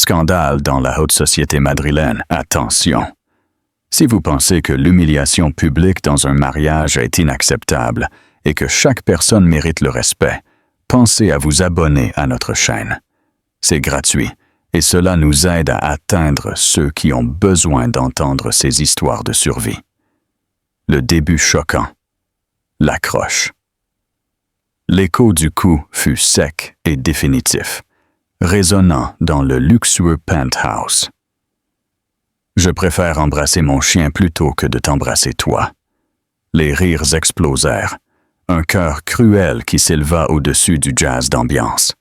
Scandale dans la haute société madrilène. Attention. Si vous pensez que l'humiliation publique dans un mariage est inacceptable et que chaque personne mérite le respect, pensez à vous abonner à notre chaîne. C'est gratuit et cela nous aide à atteindre ceux qui ont besoin d'entendre ces histoires de survie. Le début choquant. L'accroche. L'écho du coup fut sec et définitif, résonnant dans le luxueux penthouse. Je préfère embrasser mon chien plutôt que de t'embrasser toi. Les rires explosèrent, un chœur cruel qui s'éleva au-dessus du jazz d'ambiance.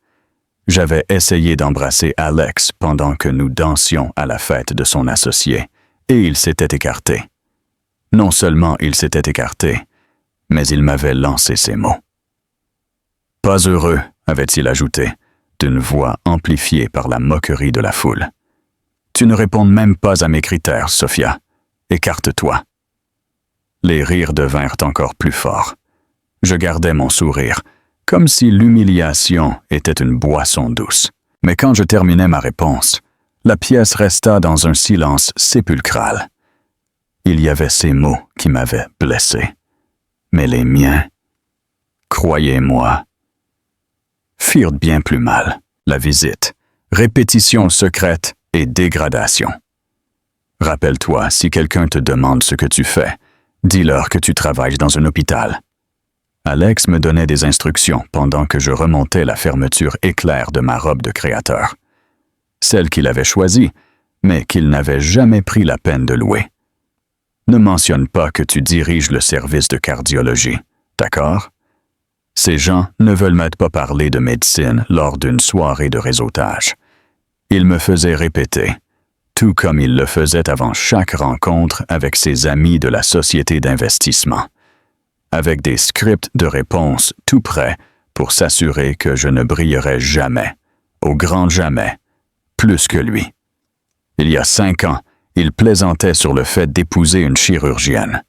J'avais essayé d'embrasser Alex pendant que nous dansions à la fête de son associé, et il s'était écarté. Non seulement il s'était écarté, mais il m'avait lancé ces mots. « Pas heureux », avait-il ajouté, d'une voix amplifiée par la moquerie de la foule. « Tu ne réponds même pas à mes critères, Sophia. Écarte-toi. » Les rires devinrent encore plus forts. Je gardais mon sourire, comme si l'humiliation était une boisson douce. Mais quand je terminai ma réponse, la pièce resta dans un silence sépulcral. Il y avait ces mots qui m'avaient blessé. Mais les miens, croyez-moi, firent bien plus mal. La visite, répétition secrète et dégradation. Rappelle-toi, si quelqu'un te demande ce que tu fais, dis-leur que tu travailles dans un hôpital. Alex me donnait des instructions pendant que je remontais la fermeture éclair de ma robe de créateur. Celle qu'il avait choisie, mais qu'il n'avait jamais pris la peine de louer. Ne mentionne pas que tu diriges le service de cardiologie, d'accord? Ces gens ne veulent même pas parler de médecine lors d'une soirée de réseautage. Ils me faisaient répéter, tout comme ils le faisaient avant chaque rencontre avec ses amis de la société d'investissement, avec des scripts de réponse tout prêts pour s'assurer que je ne brillerais jamais, au grand jamais, plus que lui. Il y a 5 ans, il plaisantait sur le fait d'épouser une chirurgienne.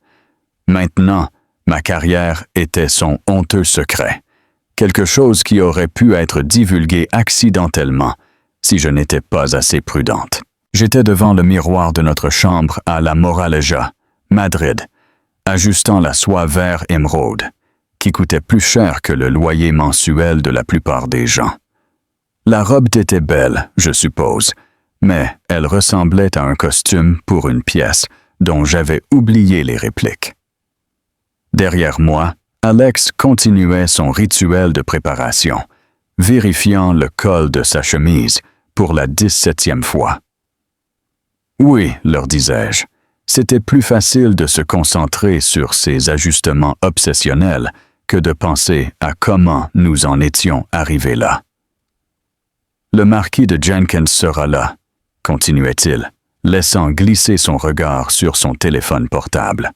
Maintenant, ma carrière était son honteux secret, quelque chose qui aurait pu être divulgué accidentellement si je n'étais pas assez prudente. J'étais devant le miroir de notre chambre à La Moraleja, Madrid, ajustant la soie vert émeraude, qui coûtait plus cher que le loyer mensuel de la plupart des gens. La robe était belle, je suppose, mais elle ressemblait à un costume pour une pièce dont j'avais oublié les répliques. Derrière moi, Alex continuait son rituel de préparation, vérifiant le col de sa chemise pour la 17e fois. Oui, leur disais-je, c'était plus facile de se concentrer sur ces ajustements obsessionnels que de penser à comment nous en étions arrivés là. Le marquis de Jenkins sera là, continuait-il, laissant glisser son regard sur son téléphone portable.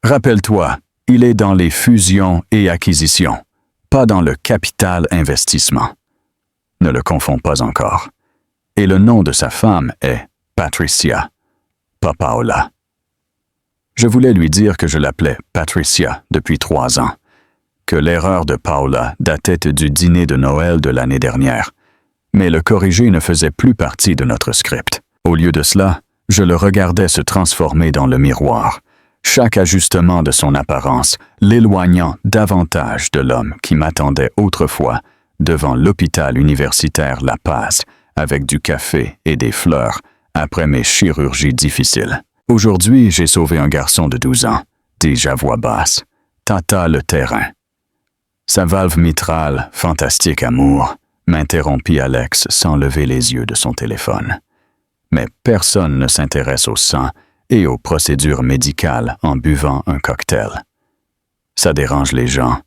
Rappelle-toi, il est dans les fusions et acquisitions, pas dans le capital investissement. Ne le confonds pas encore. Et le nom de sa femme est Patricia, pas Paola. Je voulais lui dire que je l'appelais Patricia depuis 3 ans, que l'erreur de Paola datait du dîner de Noël de l'année dernière, mais le corriger ne faisait plus partie de notre script. Au lieu de cela, je le regardais se transformer dans le miroir, chaque ajustement de son apparence l'éloignant davantage de l'homme qui m'attendait autrefois devant l'hôpital universitaire La Paz avec du café et des fleurs après mes chirurgies difficiles. Aujourd'hui, j'ai sauvé un garçon de 12 ans, dis-je à voix basse. Tâta le terrain. Sa valve mitrale, fantastique amour, m'interrompit Alex sans lever les yeux de son téléphone. Mais personne ne s'intéresse au sang et aux procédures médicales en buvant un cocktail. Ça dérange les gens.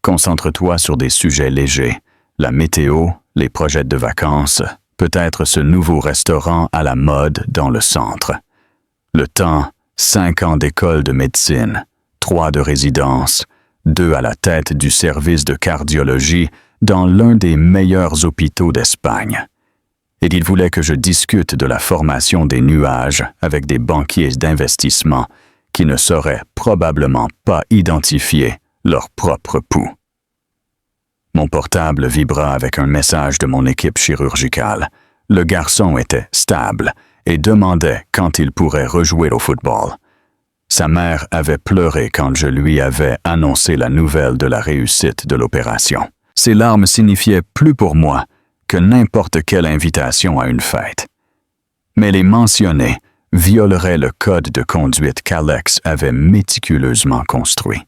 Concentre-toi sur des sujets légers, la météo, les projets de vacances, peut-être ce nouveau restaurant à la mode dans le centre. Le temps, 5 ans d'école de médecine, 3 de résidence, 2 à la tête du service de cardiologie dans l'un des meilleurs hôpitaux d'Espagne. Et il voulait que je discute de la formation des nuages avec des banquiers d'investissement qui ne sauraient probablement pas identifier leur propre pouls. Mon portable vibra avec un message de mon équipe chirurgicale, Le garçon était stable et demandait quand il pourrait rejouer au football. Sa mère avait pleuré quand je lui avais annoncé la nouvelle de la réussite de l'opération. Ses larmes signifiaient plus pour moi que n'importe quelle invitation à une fête. Mais les mentionner violerait le code de conduite qu'Alex avait méticuleusement construit.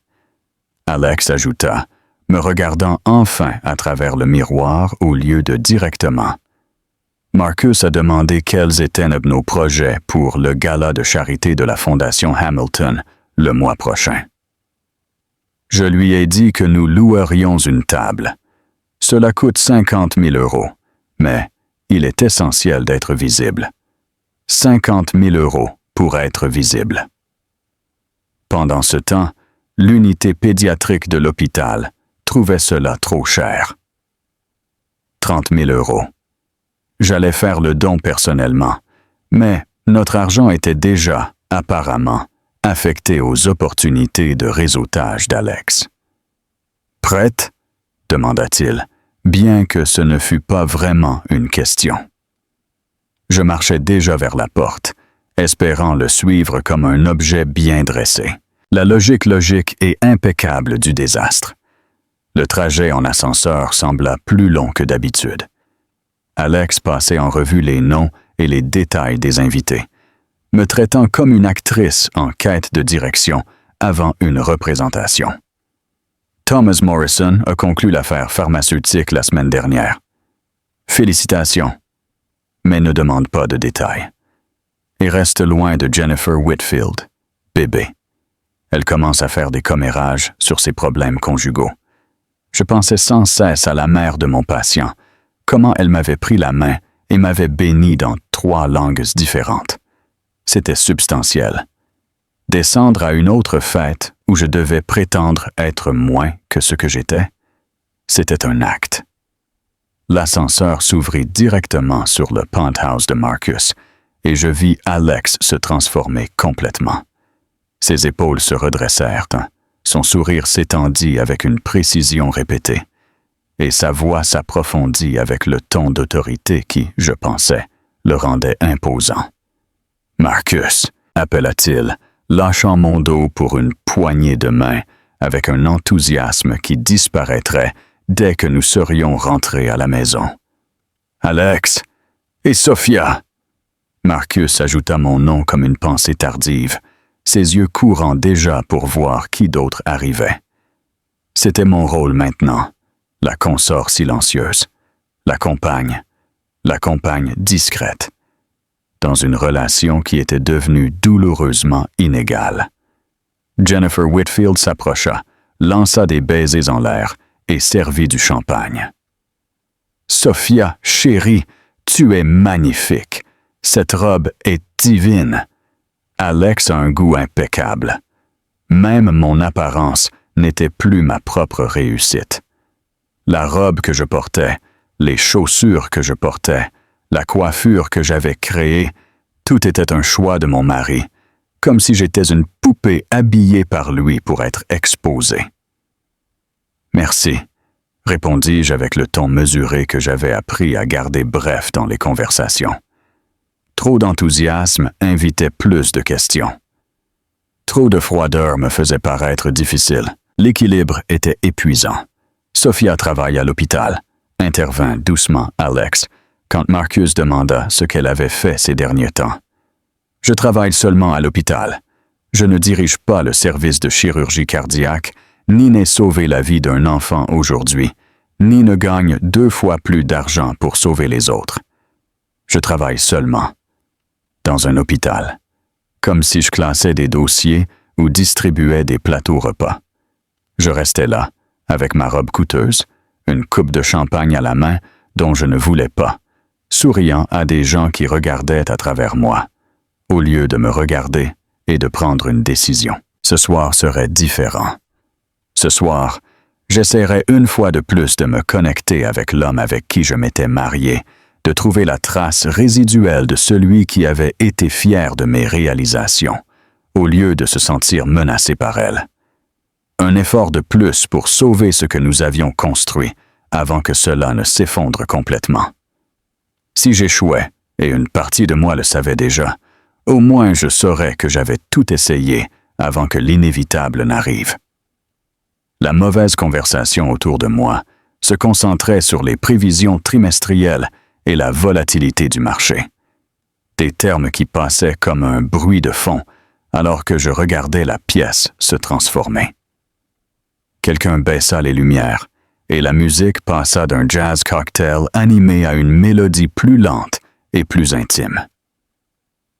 Alex ajouta, me regardant enfin à travers le miroir au lieu de directement. Marcus a demandé quels étaient nos projets pour le gala de charité de la Fondation Hamilton le mois prochain. Je lui ai dit que nous louerions une table. Cela coûte 50 000 €, mais il est essentiel d'être visible. 50 000 € pour être visible. Pendant ce temps, l'unité pédiatrique de l'hôpital trouvait cela trop cher. 30 000 €. J'allais faire le don personnellement, mais notre argent était déjà, apparemment, affecté aux opportunités de réseautage d'Alex. « Prête ?» demanda-t-il, bien que ce ne fût pas vraiment une question. Je marchais déjà vers la porte, espérant le suivre comme un objet bien dressé. La logique et impeccable du désastre. Le trajet en ascenseur sembla plus long que d'habitude. Alex passait en revue les noms et les détails des invités, me traitant comme une actrice en quête de direction avant une représentation. Thomas Morrison a conclu l'affaire pharmaceutique la semaine dernière. Félicitations, mais ne demande pas de détails. Et reste loin de Jennifer Whitfield, bébé. Elle commence à faire des commérages sur ses problèmes conjugaux. Je pensais sans cesse à la mère de mon patient, comment elle m'avait pris la main et m'avait béni dans 3 langues différentes. C'était substantiel. Descendre à une autre fête où je devais prétendre être moins que ce que j'étais, c'était un acte. L'ascenseur s'ouvrit directement sur le penthouse de Marcus et je vis Alex se transformer complètement. Ses épaules se redressèrent, son sourire s'étendit avec une précision répétée, et sa voix s'approfondit avec le ton d'autorité qui, je pensais, le rendait imposant. « Marcus » appela-t-il, lâchant mon dos pour une poignée de main avec un enthousiasme qui disparaîtrait dès que nous serions rentrés à la maison. « Alex et Sophia » Marcus ajouta mon nom comme une pensée tardive, ses yeux courant déjà pour voir qui d'autre arrivait. C'était mon rôle maintenant, la consort silencieuse, la compagne discrète, dans une relation qui était devenue douloureusement inégale. Jennifer Whitfield s'approcha, lança des baisers en l'air et servit du champagne. « Sophia, chérie, tu es magnifique. Cette robe est divine. » Alex a un goût impeccable. Même mon apparence n'était plus ma propre réussite. La robe que je portais, les chaussures que je portais, la coiffure que j'avais créée, tout était un choix de mon mari, comme si j'étais une poupée habillée par lui pour être exposée. « Merci », répondis-je avec le ton mesuré que j'avais appris à garder bref dans les conversations. Trop d'enthousiasme invitait plus de questions. Trop de froideur me faisait paraître difficile. L'équilibre était épuisant. Sophia travaille à l'hôpital, intervint doucement Alex, quand Marcus demanda ce qu'elle avait fait ces derniers temps. Je travaille seulement à l'hôpital. Je ne dirige pas le service de chirurgie cardiaque, ni n'ai sauvé la vie d'un enfant aujourd'hui, ni ne gagne 2 fois plus d'argent pour sauver les autres. Je travaille seulement dans un hôpital, comme si je classais des dossiers ou distribuais des plateaux repas. Je restais là, avec ma robe coûteuse, une coupe de champagne à la main dont je ne voulais pas, souriant à des gens qui regardaient à travers moi, au lieu de me regarder et de prendre une décision. Ce soir serait différent. Ce soir, j'essaierais une fois de plus de me connecter avec l'homme avec qui je m'étais marié, de trouver la trace résiduelle de celui qui avait été fier de mes réalisations, au lieu de se sentir menacé par elles. Un effort de plus pour sauver ce que nous avions construit avant que cela ne s'effondre complètement. Si j'échouais, et une partie de moi le savait déjà, au moins je saurais que j'avais tout essayé avant que l'inévitable n'arrive. La mauvaise conversation autour de moi se concentrait sur les prévisions trimestrielles et la volatilité du marché. Des termes qui passaient comme un bruit de fond alors que je regardais la pièce se transformer. Quelqu'un baissa les lumières et la musique passa d'un jazz cocktail animé à une mélodie plus lente et plus intime.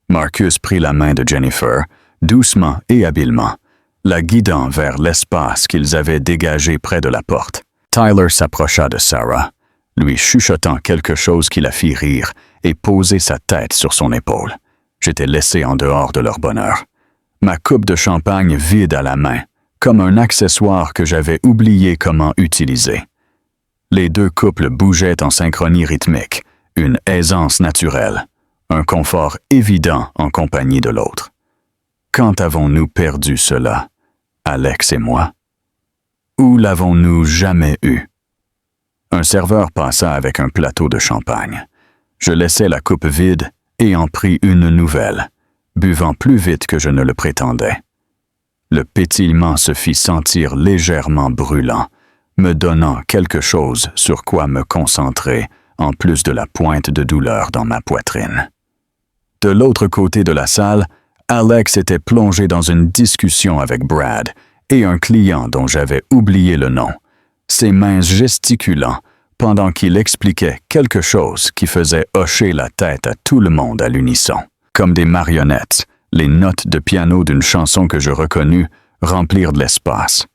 Marcus prit la main de Jennifer, doucement et habilement, la guidant vers l'espace qu'ils avaient dégagé près de la porte. Tyler s'approcha de Sarah, lui chuchotant quelque chose qui la fit rire et poser sa tête sur son épaule. J'étais laissé en dehors de leur bonheur. Ma coupe de champagne vide à la main, comme un accessoire que j'avais oublié comment utiliser. Les deux couples bougeaient en synchronie rythmique, une aisance naturelle, un confort évident en compagnie de l'autre. Quand avons-nous perdu cela, Alex et moi? Où l'avons-nous jamais eu? Un serveur passa avec un plateau de champagne. Je laissai la coupe vide et en pris une nouvelle, buvant plus vite que je ne le prétendais. Le pétillement se fit sentir légèrement brûlant, me donnant quelque chose sur quoi me concentrer, en plus de la pointe de douleur dans ma poitrine. De l'autre côté de la salle, Alex était plongé dans une discussion avec Brad et un client dont j'avais oublié le nom, ses mains gesticulant pendant qu'il expliquait quelque chose qui faisait hocher la tête à tout le monde à l'unisson. Comme des marionnettes, les notes de piano d'une chanson que je reconnus remplirent de l'espace.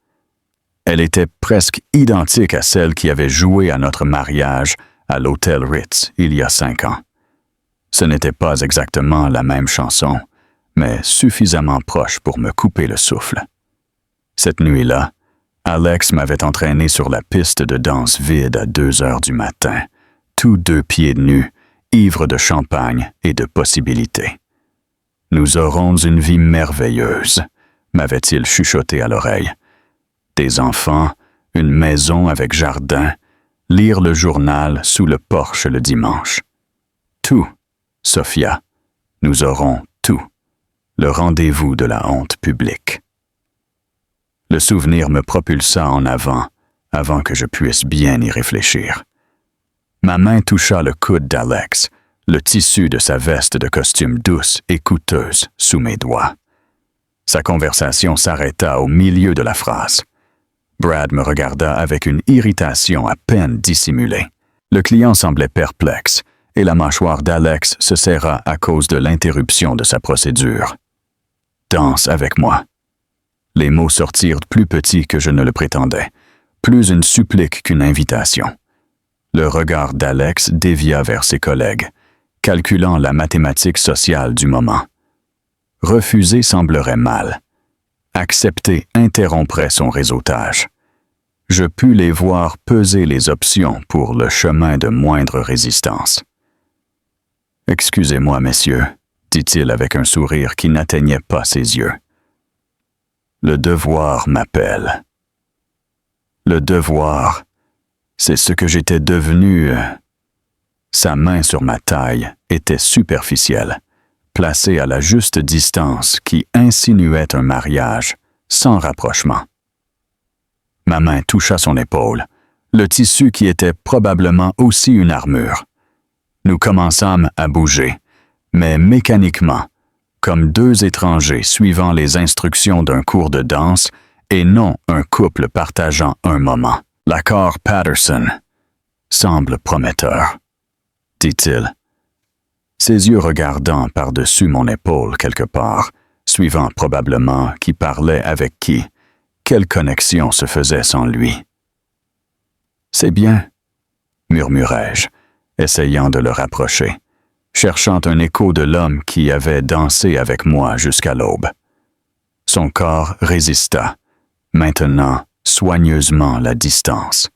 Elle était presque identique à celle qui avait joué à notre mariage à l'Hôtel Ritz il y a 5 ans. Ce n'était pas exactement la même chanson, mais suffisamment proche pour me couper le souffle. Cette nuit-là, Alex m'avait entraîné sur la piste de danse vide à 2 heures du matin, tous deux pieds nus, ivres de champagne et de possibilités. « Nous aurons une vie merveilleuse », m'avait-il chuchoté à l'oreille. Des enfants, une maison avec jardin, lire le journal sous le porche le dimanche. Tout, Sophia, nous aurons tout. Le rendez-vous de la honte publique. Le souvenir me propulsa en avant que je puisse bien y réfléchir. Ma main toucha le coude d'Alex, le tissu de sa veste de costume douce et coûteuse sous mes doigts. Sa conversation s'arrêta au milieu de la phrase. Brad me regarda avec une irritation à peine dissimulée. Le client semblait perplexe, et la mâchoire d'Alex se serra à cause de l'interruption de sa procédure. « Danse avec moi ». Les mots sortirent plus petits que je ne le prétendais, plus une supplique qu'une invitation. Le regard d'Alex dévia vers ses collègues, calculant la mathématique sociale du moment. Refuser semblerait mal. Accepter interromprait son réseautage. Je pus les voir peser les options pour le chemin de moindre résistance. « Excusez-moi, messieurs », dit-il avec un sourire qui n'atteignait pas ses yeux. « Le devoir m'appelle. Le devoir, c'est ce que j'étais devenu. » Sa main sur ma taille était superficielle, placée à la juste distance qui insinuait un mariage sans rapprochement. Ma main toucha son épaule, le tissu qui était probablement aussi une armure. Nous commençâmes à bouger, mais mécaniquement, comme deux étrangers suivant les instructions d'un cours de danse et non un couple partageant un moment. L'accord Patterson semble prometteur, dit-il, ses yeux regardant par-dessus mon épaule quelque part, suivant probablement qui parlait avec qui, quelle connexion se faisait sans lui. « C'est bien, » murmurai-je, essayant de le rapprocher, cherchant un écho de l'homme qui avait dansé avec moi jusqu'à l'aube. Son corps résista, maintenant soigneusement la distance.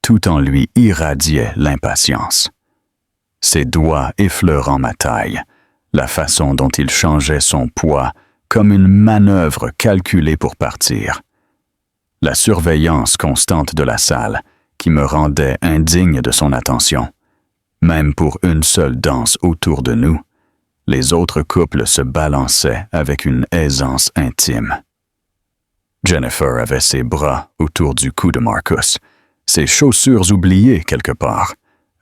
Tout en lui irradiait l'impatience. Ses doigts effleurant ma taille, la façon dont il changeait son poids comme une manœuvre calculée pour partir. La surveillance constante de la salle qui me rendait indigne de son attention. Même pour une seule danse autour de nous, les autres couples se balançaient avec une aisance intime. Jennifer avait ses bras autour du cou de Marcus, ses chaussures oubliées quelque part,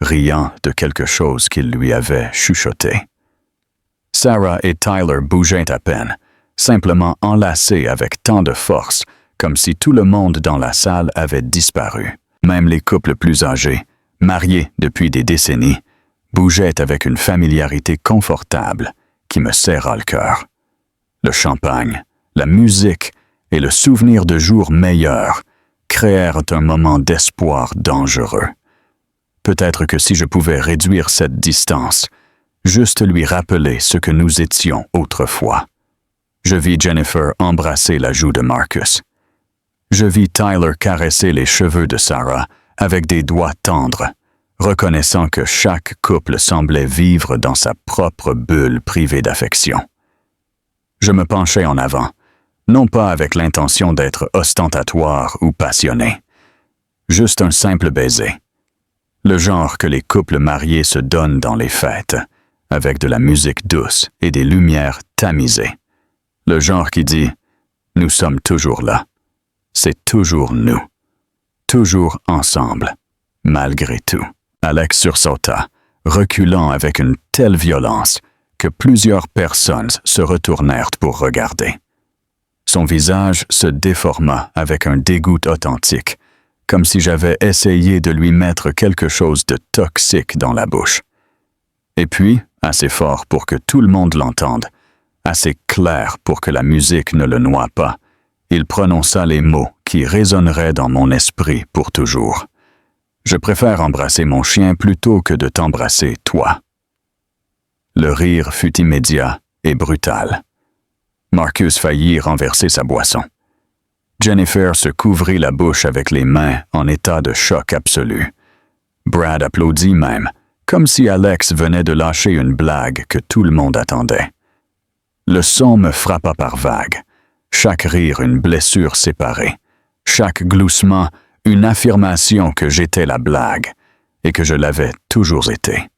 riant de quelque chose qu'il lui avait chuchoté. Sarah et Tyler bougeaient à peine, simplement enlacés avec tant de force, comme si tout le monde dans la salle avait disparu. Même les couples plus âgés, mariés depuis des décennies, bougeaient avec une familiarité confortable qui me serra le cœur. Le champagne, la musique et le souvenir de jours meilleurs créèrent un moment d'espoir dangereux. Peut-être que si je pouvais réduire cette distance, juste lui rappeler ce que nous étions autrefois. Je vis Jennifer embrasser la joue de Marcus. Je vis Tyler caresser les cheveux de Sarah avec des doigts tendres, reconnaissant que chaque couple semblait vivre dans sa propre bulle privée d'affection. Je me penchai en avant, non pas avec l'intention d'être ostentatoire ou passionné, juste un simple baiser. Le genre que les couples mariés se donnent dans les fêtes, avec de la musique douce et des lumières tamisées. Le genre qui dit « Nous sommes toujours là. C'est toujours nous. Toujours ensemble, malgré tout. » Alex sursauta, reculant avec une telle violence que plusieurs personnes se retournèrent pour regarder. Son visage se déforma avec un dégoût authentique, comme si j'avais essayé de lui mettre quelque chose de toxique dans la bouche. Et puis, assez fort pour que tout le monde l'entende, assez clair pour que la musique ne le noie pas, il prononça les mots qui résonneraient dans mon esprit pour toujours. Je préfère embrasser mon chien plutôt que de t'embrasser, toi. Le rire fut immédiat et brutal. Marcus faillit renverser sa boisson. Jennifer se couvrit la bouche avec les mains en état de choc absolu. Brad applaudit même, comme si Alex venait de lâcher une blague que tout le monde attendait. Le son me frappa par vagues, chaque rire une blessure séparée, chaque gloussement une affirmation que j'étais la blague et que je l'avais toujours été.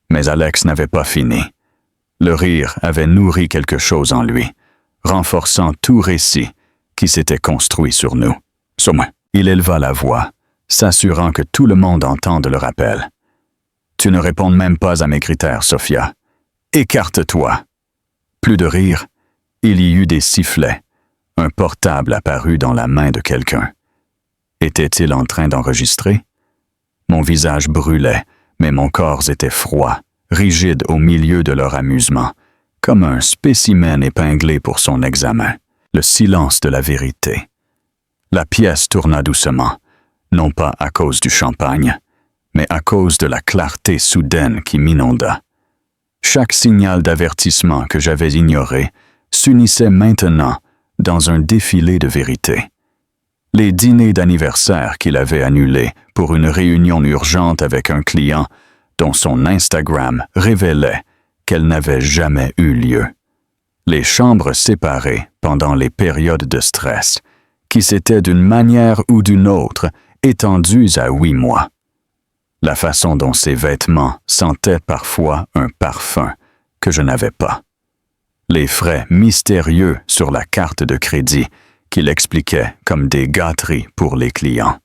Mais Alex n'avait pas fini. Le rire avait nourri quelque chose en lui, renforçant tout récit qui s'était construit sur nous. Il éleva la voix, s'assurant que tout le monde entende le rappel. « Tu ne réponds même pas à mes critères, Sophia. Écarte-toi. » Plus de rire, il y eut des sifflets. Un portable apparut dans la main de quelqu'un. Était-il en train d'enregistrer? Mon visage brûlait, mais mon corps était froid, rigide au milieu de leur amusement, comme un spécimen épinglé pour son examen. Le silence de la vérité. La pièce tourna doucement, non pas à cause du champagne, mais à cause de la clarté soudaine qui m'inonda. Chaque signal d'avertissement que j'avais ignoré s'unissait maintenant dans un défilé de vérité. Les dîners d'anniversaire qu'il avait annulés pour une réunion urgente avec un client dont son Instagram révélait qu'elle n'avait jamais eu lieu. Les chambres séparées pendant les périodes de stress, qui s'étaient d'une manière ou d'une autre étendues à 8 mois. La façon dont ses vêtements sentaient parfois un parfum que je n'avais pas. Les frais mystérieux sur la carte de crédit qu'il expliquait comme des gâteries pour les clients.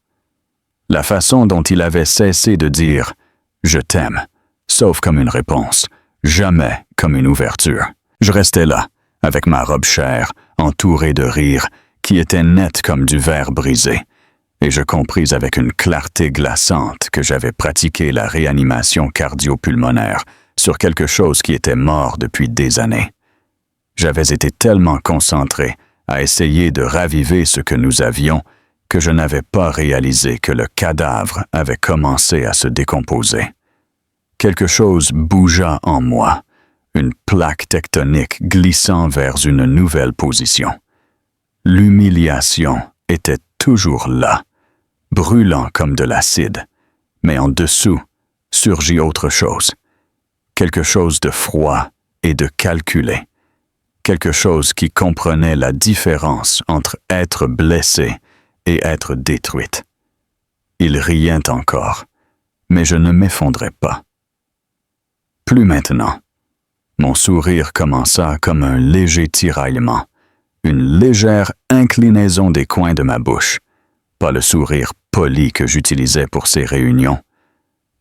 La façon dont il avait cessé de dire « je t'aime », sauf comme une réponse, jamais comme une ouverture. Je restais là, avec ma robe chère, entourée de rires, qui était nette comme du verre brisé, et je compris avec une clarté glaçante que j'avais pratiqué la réanimation cardio-pulmonaire sur quelque chose qui était mort depuis des années. J'avais été tellement concentré à essayer de raviver ce que nous avions que je n'avais pas réalisé que le cadavre avait commencé à se décomposer. Quelque chose bougea en moi, une plaque tectonique glissant vers une nouvelle position. L'humiliation était toujours là, brûlant comme de l'acide, mais en dessous surgit autre chose. Quelque chose de froid et de calculé. Quelque chose qui comprenait la différence entre être blessé et être détruite. Il riait encore, mais je ne m'effondrais pas. Plus maintenant. Mon sourire commença comme un léger tiraillement, une légère inclinaison des coins de ma bouche, pas le sourire poli que j'utilisais pour ces réunions,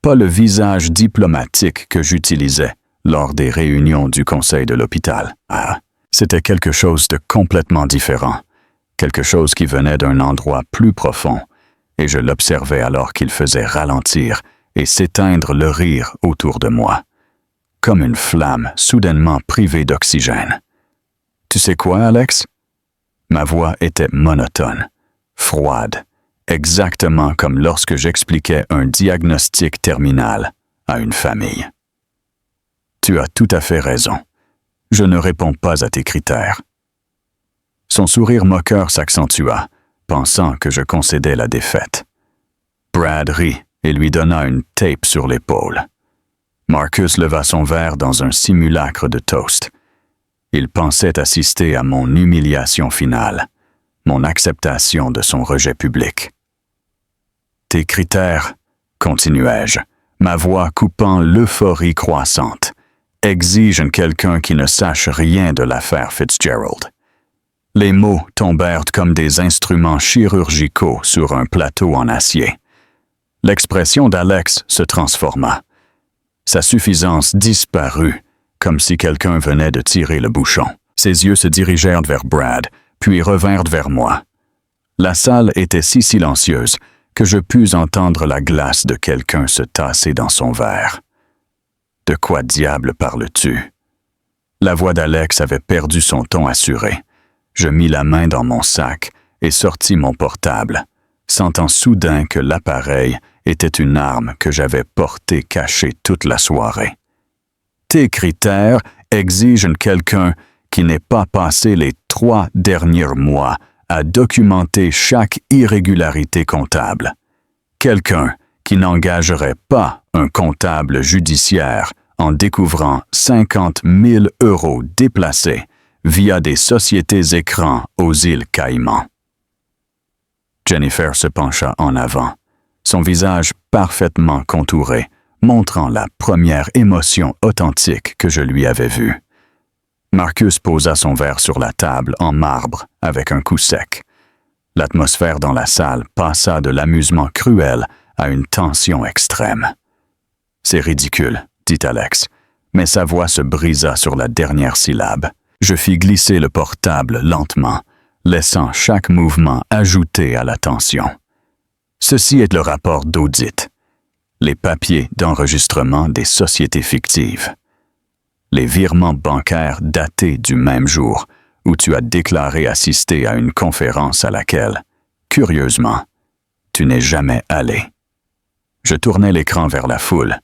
pas le visage diplomatique que j'utilisais lors des réunions du conseil de l'hôpital. Ah, c'était quelque chose de complètement différent, quelque chose qui venait d'un endroit plus profond, et je l'observais alors qu'il faisait ralentir et s'éteindre le rire autour de moi, comme une flamme soudainement privée d'oxygène. Tu sais quoi, Alex? Ma voix était monotone, froide, exactement comme lorsque j'expliquais un diagnostic terminal à une famille. Tu as tout à fait raison. Je ne réponds pas à tes critères. Son sourire moqueur s'accentua, pensant que je concédais la défaite. Brad rit et lui donna une tape sur l'épaule. Marcus leva son verre dans un simulacre de toast. Il pensait assister à mon humiliation finale, mon acceptation de son rejet public. Tes critères, continuai-je, ma voix coupant l'euphorie croissante, exigent quelqu'un qui ne sache rien de l'affaire Fitzgerald. Les mots tombèrent comme des instruments chirurgicaux sur un plateau en acier. L'expression d'Alex se transforma. Sa suffisance disparut, comme si quelqu'un venait de tirer le bouchon. Ses yeux se dirigèrent vers Brad, puis revinrent vers moi. La salle était si silencieuse que je pus entendre la glace de quelqu'un se tasser dans son verre. De quoi diable parles-tu? La voix d'Alex avait perdu son ton assuré. Je mis la main dans mon sac et sortis mon portable, sentant soudain que l'appareil était une arme que j'avais portée cachée toute la soirée. Tes critères exigent quelqu'un qui n'ait pas passé les 3 derniers mois à documenter chaque irrégularité comptable. Quelqu'un qui n'engagerait pas un comptable judiciaire en découvrant 50 000 € déplacés via des sociétés écrans aux îles Caïmans. Jennifer se pencha en avant, son visage parfaitement contouré, montrant la première émotion authentique que je lui avais vue. Marcus posa son verre sur la table en marbre avec un coup sec. L'atmosphère dans la salle passa de l'amusement cruel à une tension extrême. « C'est ridicule, » dit Alex, mais sa voix se brisa sur la dernière syllabe. Je fis glisser le portable lentement, laissant chaque mouvement ajouter à la tension. Ceci est le rapport d'audit. Les papiers d'enregistrement des sociétés fictives. Les virements bancaires datés du même jour où tu as déclaré assister à une conférence à laquelle, curieusement, tu n'es jamais allé. Je tournai l'écran vers la foule,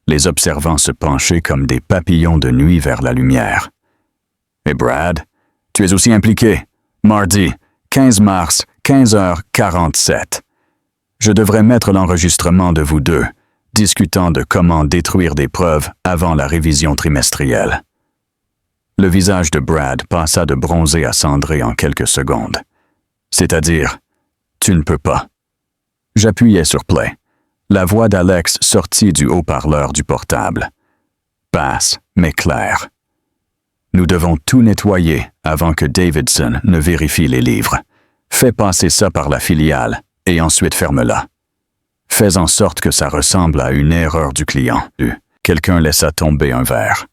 les observant se pencher comme des papillons de nuit vers la lumière. Et Brad, tu es aussi impliqué. Mardi, 15 mars, 15h47. Je devrais mettre l'enregistrement de vous deux, discutant de comment détruire des preuves avant la révision trimestrielle. Le visage de Brad passa de bronzé à cendré en quelques secondes. C'est-à-dire, tu ne peux pas. J'appuyai sur play. La voix d'Alex sortit du haut-parleur du portable. Basse, mais claire. Nous devons tout nettoyer avant que Davidson ne vérifie les livres. Fais passer ça par la filiale et ensuite ferme-la. Fais en sorte que ça ressemble à une erreur du client. Quelqu'un laissa tomber un verre.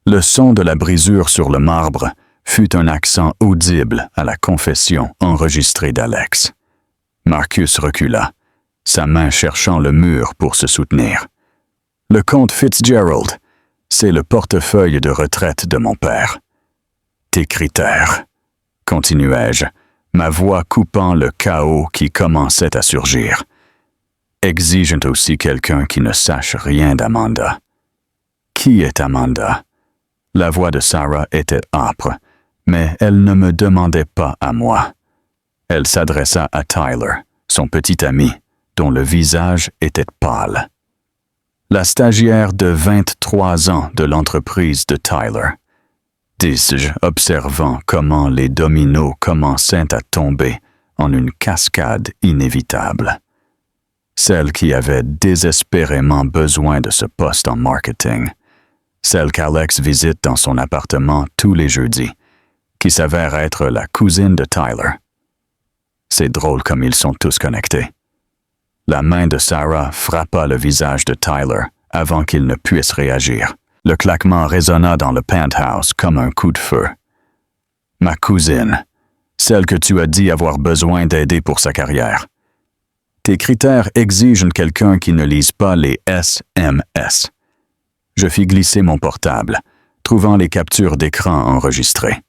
Le son de la brisure sur le marbre fut un accent audible à la confession enregistrée d'Alex. Marcus recula, sa main cherchant le mur pour se soutenir. Le comte Fitzgerald, c'est le portefeuille de retraite de mon père. Tes critères, continuai-je, ma voix coupant le chaos qui commençait à surgir, exigent aussi quelqu'un qui ne sache rien d'Amanda. Qui est Amanda? La voix de Sarah était âpre, mais elle ne me demandait pas à moi. Elle s'adressa à Tyler, son petit ami, dont le visage était pâle. La stagiaire de 23 ans de l'entreprise de Tyler, dis-je, observant comment les dominos commençaient à tomber en une cascade inévitable. celle qui avait désespérément besoin de ce poste en marketing, celle qu'Alex visite dans son appartement tous les jeudis, qui s'avère être la cousine de Tyler. C'est drôle comme ils sont tous connectés. La main de Sarah frappa le visage de Tyler avant qu'il ne puisse réagir. Le claquement résonna dans le penthouse comme un coup de feu. Ma cousine, celle que tu as dit avoir besoin d'aider pour sa carrière. Tes critères exigent quelqu'un qui ne lise pas les SMS. Je fis glisser mon portable, trouvant les captures d'écran enregistrées,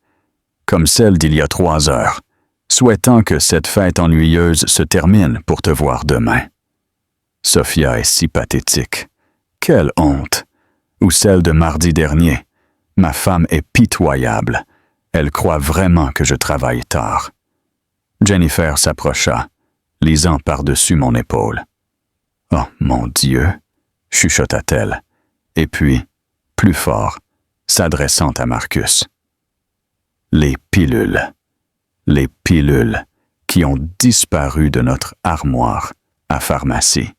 comme celle d'il y a 3 heures, souhaitant que cette fête ennuyeuse se termine pour te voir demain. Sophia est si pathétique. Quelle honte! Ou celle de mardi dernier. Ma femme est pitoyable. Elle croit vraiment que je travaille tard. Jennifer s'approcha, lisant par-dessus mon épaule. « Oh, mon Dieu! » chuchota-t-elle, et puis, plus fort, s'adressant à Marcus. « Les pilules qui ont disparu de notre armoire à pharmacie.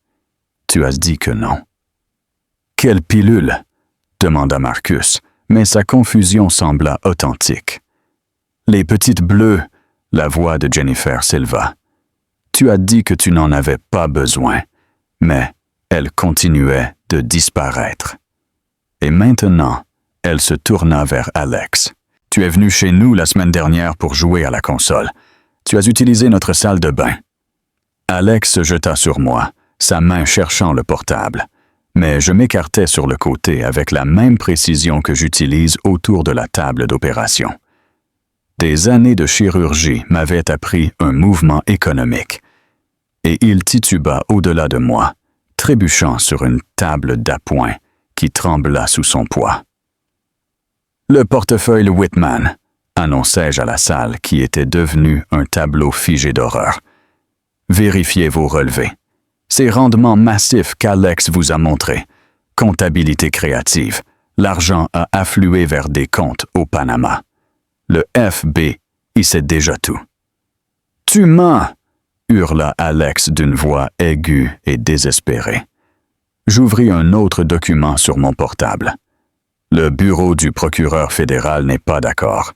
Tu as dit que non. »« Quelle pilule? » demanda Marcus, mais sa confusion sembla authentique. « Les petites bleues, » la voix de Jennifer s'éleva. « Tu as dit que tu n'en avais pas besoin, mais elles continuaient de disparaître. » Et maintenant, elle se tourna vers Alex. « Tu es venu chez nous la semaine dernière pour jouer à la console. Tu as utilisé notre salle de bain. » Alex se jeta sur moi, sa main cherchant le portable, mais je m'écartai sur le côté avec la même précision que j'utilise autour de la table d'opération. Des années de chirurgie m'avaient appris un mouvement économique, et il tituba au-delà de moi, trébuchant sur une table d'appoint qui trembla sous son poids. « Le portefeuille Whitman », annonçai-je à la salle qui était devenue un tableau figé d'horreur. « Vérifiez vos relevés. Ces rendements massifs qu'Alex vous a montrés. Comptabilité créative. L'argent a afflué vers des comptes au Panama. Le FB y sait déjà tout. »« Tu mens !» hurla Alex d'une voix aiguë et désespérée. J'ouvris un autre document sur mon portable. Le bureau du procureur fédéral n'est pas d'accord.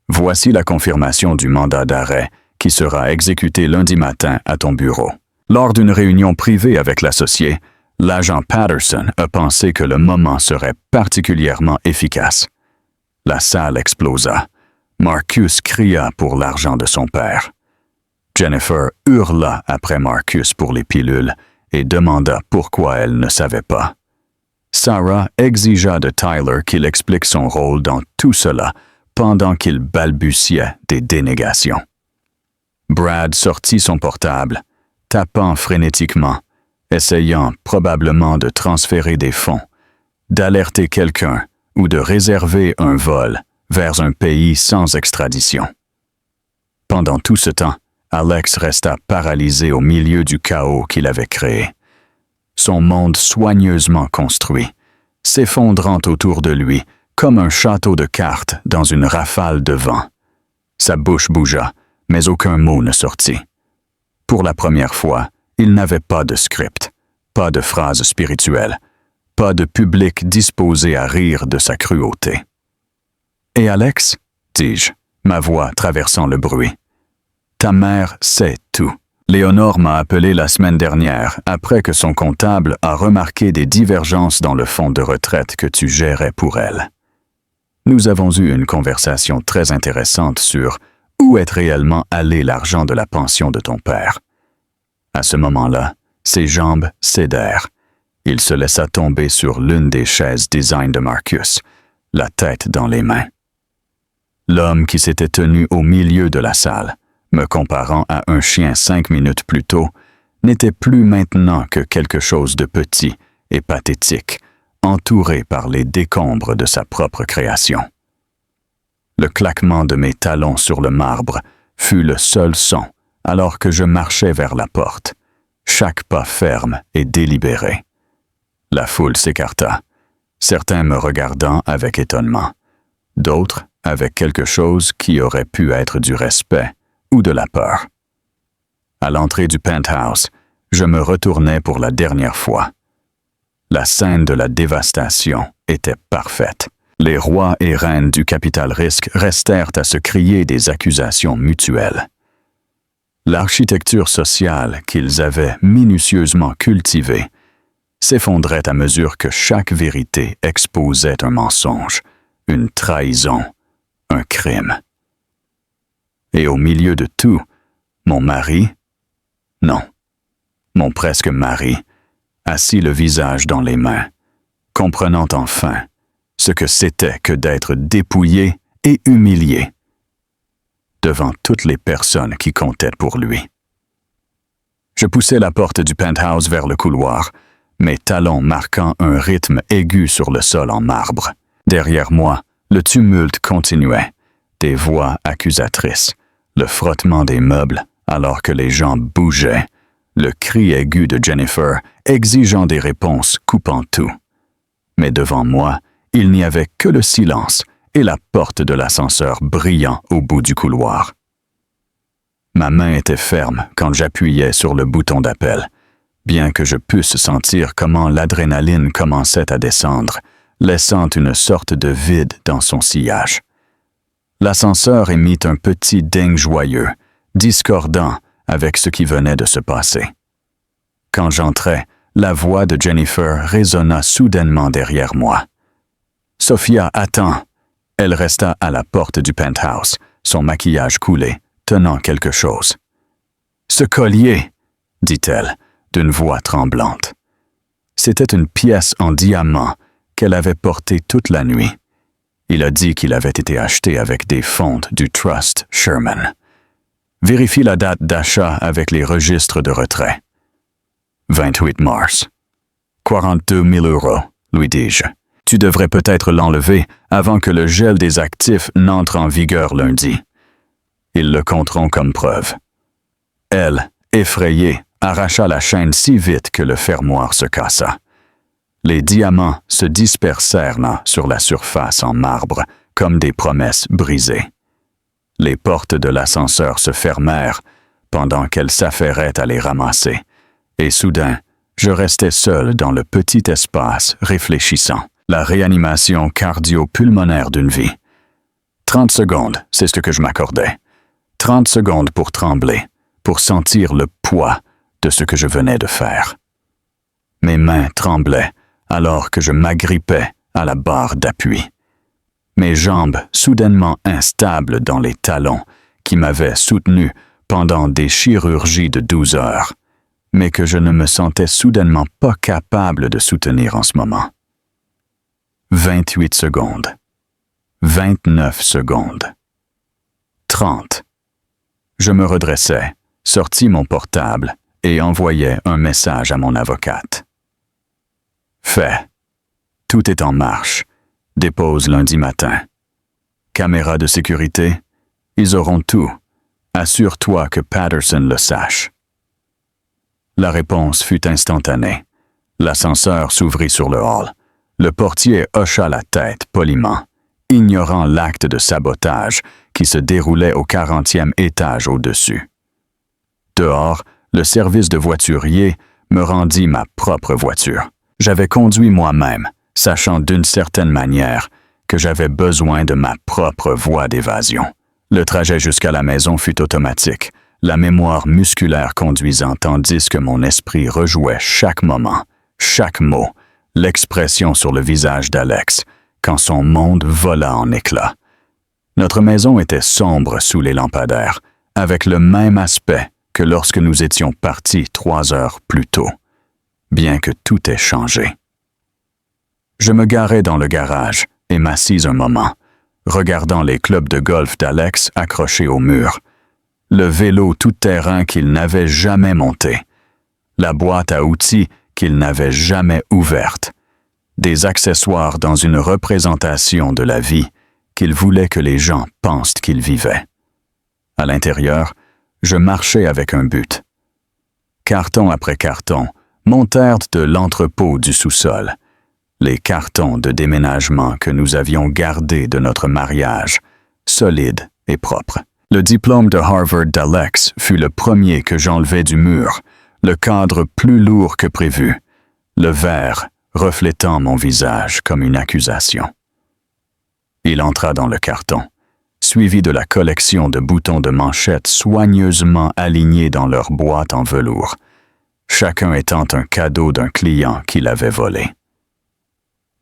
Voici la confirmation du mandat d'arrêt qui sera exécuté lundi matin à ton bureau. Lors d'une réunion privée avec l'associé, l'agent Patterson a pensé que le moment serait particulièrement efficace. La salle explosa. Marcus cria pour l'argent de son père. Jennifer hurla après Marcus pour les pilules et demanda pourquoi elle ne savait pas. Sarah exigea de Tyler qu'il explique son rôle dans tout cela pendant qu'il balbutiait des dénégations. Brad sortit son portable, tapant frénétiquement, essayant probablement de transférer des fonds, d'alerter quelqu'un ou de réserver un vol vers un pays sans extradition. Pendant tout ce temps, Alex resta paralysé au milieu du chaos qu'il avait créé. Son monde soigneusement construit, s'effondrant autour de lui comme un château de cartes dans une rafale de vent. Sa bouche bougea, mais aucun mot ne sortit. Pour la première fois, il n'avait pas de script, pas de phrase spirituelle, pas de public disposé à rire de sa cruauté. « Et Alex ?» dis-je, ma voix traversant le bruit. « Ta mère sait tout. Léonore m'a appelé la semaine dernière après que son comptable a remarqué des divergences dans le fonds de retraite que tu gérais pour elle. Nous avons eu une conversation très intéressante sur où est réellement allé l'argent de la pension de ton père. À ce moment-là, ses jambes cédèrent. Il se laissa tomber sur l'une des chaises design de Marcus, la tête dans les mains. L'homme qui s'était tenu au milieu de la salle, me comparant à un chien 5 minutes plus tôt, n'était plus maintenant que quelque chose de petit et pathétique, entouré par les décombres de sa propre création. Le claquement de mes talons sur le marbre fut le seul son alors que je marchais vers la porte, chaque pas ferme et délibéré. La foule s'écarta, certains me regardant avec étonnement, d'autres avec quelque chose qui aurait pu être du respect ou de la peur. À l'entrée du penthouse, Je me retournai pour la dernière fois. La scène de la dévastation était parfaite. Les rois et reines du capital risque restèrent à se crier des accusations mutuelles. L'architecture sociale qu'ils avaient minutieusement cultivée s'effondrait à mesure que chaque vérité exposait un mensonge, une trahison, un crime. Et au milieu de tout, mon mari, non, mon presque mari, assis le visage dans les mains, comprenant enfin ce que c'était que d'être dépouillé et humilié devant toutes les personnes qui comptaient pour lui. Je poussai la porte du penthouse vers le couloir, mes talons marquant un rythme aigu sur le sol en marbre. Derrière moi, le tumulte continuait, des voix accusatrices, le frottement des meubles alors que les gens bougeaient, le cri aigu de Jennifer exigeant des réponses coupant tout. Mais devant moi, il n'y avait que le silence et la porte de l'ascenseur brillant au bout du couloir. Ma main était ferme quand j'appuyais sur le bouton d'appel, bien que je pusse sentir comment l'adrénaline commençait à descendre, laissant une sorte de vide dans son sillage. L'ascenseur émit un petit ding joyeux, discordant avec ce qui venait de se passer. Quand j'entrai, la voix de Jennifer résonna soudainement derrière moi. « Sophia, attends !» Elle resta à la porte du penthouse, son maquillage coulé, tenant quelque chose. « Ce collier !» dit-elle, d'une voix tremblante. C'était une pièce en diamant qu'elle avait portée toute la nuit. Il a dit qu'il avait été acheté avec des fonds du Trust Sherman. Vérifie la date d'achat avec les registres de retrait. 28 mars. 42 000 €, lui dis-je. Tu devrais peut-être l'enlever avant que le gel des actifs n'entre en vigueur lundi. Ils le compteront comme preuve. Elle, effrayée, arracha la chaîne si vite que le fermoir se cassa. Les diamants se dispersèrent sur la surface en marbre comme des promesses brisées. Les portes de l'ascenseur se fermèrent pendant qu'elle s'affairait à les ramasser, et soudain, je restais seul dans le petit espace réfléchissant. La réanimation cardio-pulmonaire d'une vie. 30 secondes, c'est ce que je m'accordais. 30 secondes pour trembler, pour sentir le poids de ce que je venais de faire. Mes mains tremblaient alors que je m'agrippais à la barre d'appui. Mes jambes soudainement instables dans les talons qui m'avaient soutenu pendant des chirurgies de 12 heures, mais que je ne me sentais soudainement pas capable de soutenir en ce moment. 28 secondes. 29 secondes. 30. Je me redressai, sortis mon portable et envoyai un message à mon avocate. Fait. Tout est en marche. Dépose lundi matin. Caméra de sécurité. Ils auront tout. Assure-toi que Patterson le sache. La réponse fut instantanée. L'ascenseur s'ouvrit sur le hall. Le portier hocha la tête poliment, ignorant l'acte de sabotage qui se déroulait au 40e étage au-dessus. Dehors, le service de voiturier me rendit ma propre voiture. J'avais conduit moi-même, sachant d'une certaine manière que j'avais besoin de ma propre voie d'évasion. Le trajet jusqu'à la maison fut automatique, la mémoire musculaire conduisant tandis que mon esprit rejouait chaque moment, chaque mot, l'expression sur le visage d'Alex, quand son monde vola en éclats. Notre maison était sombre sous les lampadaires, avec le même aspect que lorsque nous étions partis 3 heures plus tôt, bien que tout ait changé. Je me garai dans le garage et m'assis un moment, regardant les clubs de golf d'Alex accrochés au mur, le vélo tout-terrain qu'il n'avait jamais monté, la boîte à outils qu'il n'avait jamais ouverte, des accessoires dans une représentation de la vie qu'il voulait que les gens pensent qu'il vivait. À l'intérieur, je marchais avec un but. Carton après carton montèrent de l'entrepôt du sous-sol, les cartons de déménagement que nous avions gardés de notre mariage, solides et propres. Le diplôme de Harvard d'Alex fut le premier que j'enlevai du mur, le cadre plus lourd que prévu, le verre reflétant mon visage comme une accusation. Il entra dans le carton, suivi de la collection de boutons de manchette soigneusement alignés dans leur boîte en velours, chacun étant un cadeau d'un client qui l'avait volé.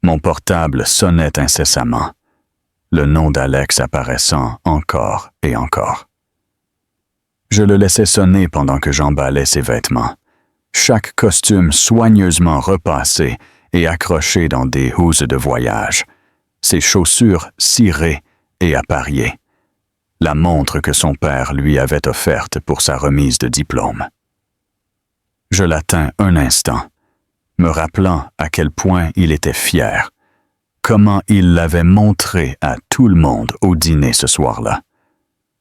Mon portable sonnait incessamment, le nom d'Alex apparaissant encore et encore. Je le laissais sonner pendant que j'emballais ses vêtements, chaque costume soigneusement repassé et accroché dans des housses de voyage, ses chaussures cirées et appariées, la montre que son père lui avait offerte pour sa remise de diplôme. Je la tins un instant, me rappelant à quel point il était fier, comment il l'avait montré à tout le monde au dîner ce soir-là.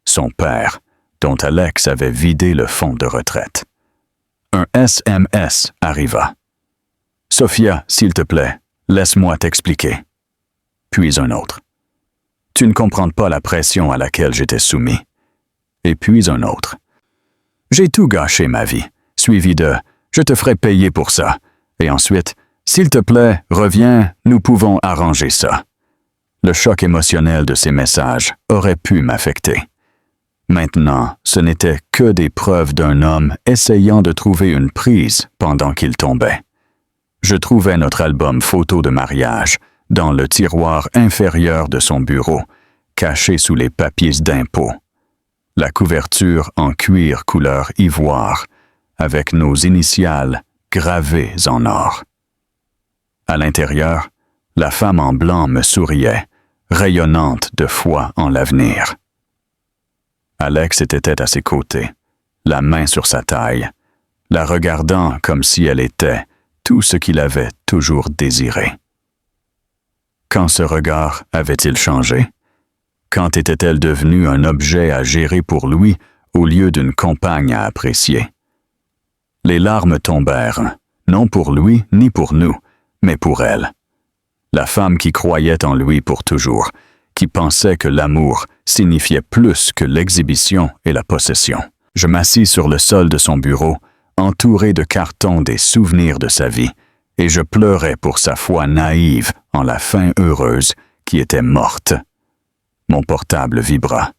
Son père, dont Alex avait vidé le fonds de retraite. Un SMS arriva. « Sophia, s'il te plaît, laisse-moi t'expliquer. » Puis un autre. « Tu ne comprends pas la pression à laquelle j'étais soumis. » Et puis un autre. « J'ai tout gâché ma vie, suivi de « Je te ferai payer pour ça. » Et ensuite, « S'il te plaît, reviens, nous pouvons arranger ça. » Le choc émotionnel de ces messages aurait pu m'affecter. Maintenant, ce n'était que des preuves d'un homme essayant de trouver une prise pendant qu'il tombait. Je trouvais notre album photo de mariage dans le tiroir inférieur de son bureau, caché sous les papiers d'impôt. La couverture en cuir couleur ivoire, avec nos initiales gravées en or. À l'intérieur, la femme en blanc me souriait, rayonnante de foi en l'avenir. Alex était à ses côtés, la main sur sa taille, la regardant comme si elle était tout ce qu'il avait toujours désiré. Quand ce regard avait-il changé? Quand était-elle devenue un objet à gérer pour lui au lieu d'une compagne à apprécier? Les larmes tombèrent, non pour lui ni pour nous, mais pour elle. La femme qui croyait en lui pour toujours, qui pensait que l'amour signifiait plus que l'exhibition et la possession. Je m'assis sur le sol de son bureau, entouré de cartons des souvenirs de sa vie, et je pleurais pour sa foi naïve en la fin heureuse qui était morte. Mon portable vibra.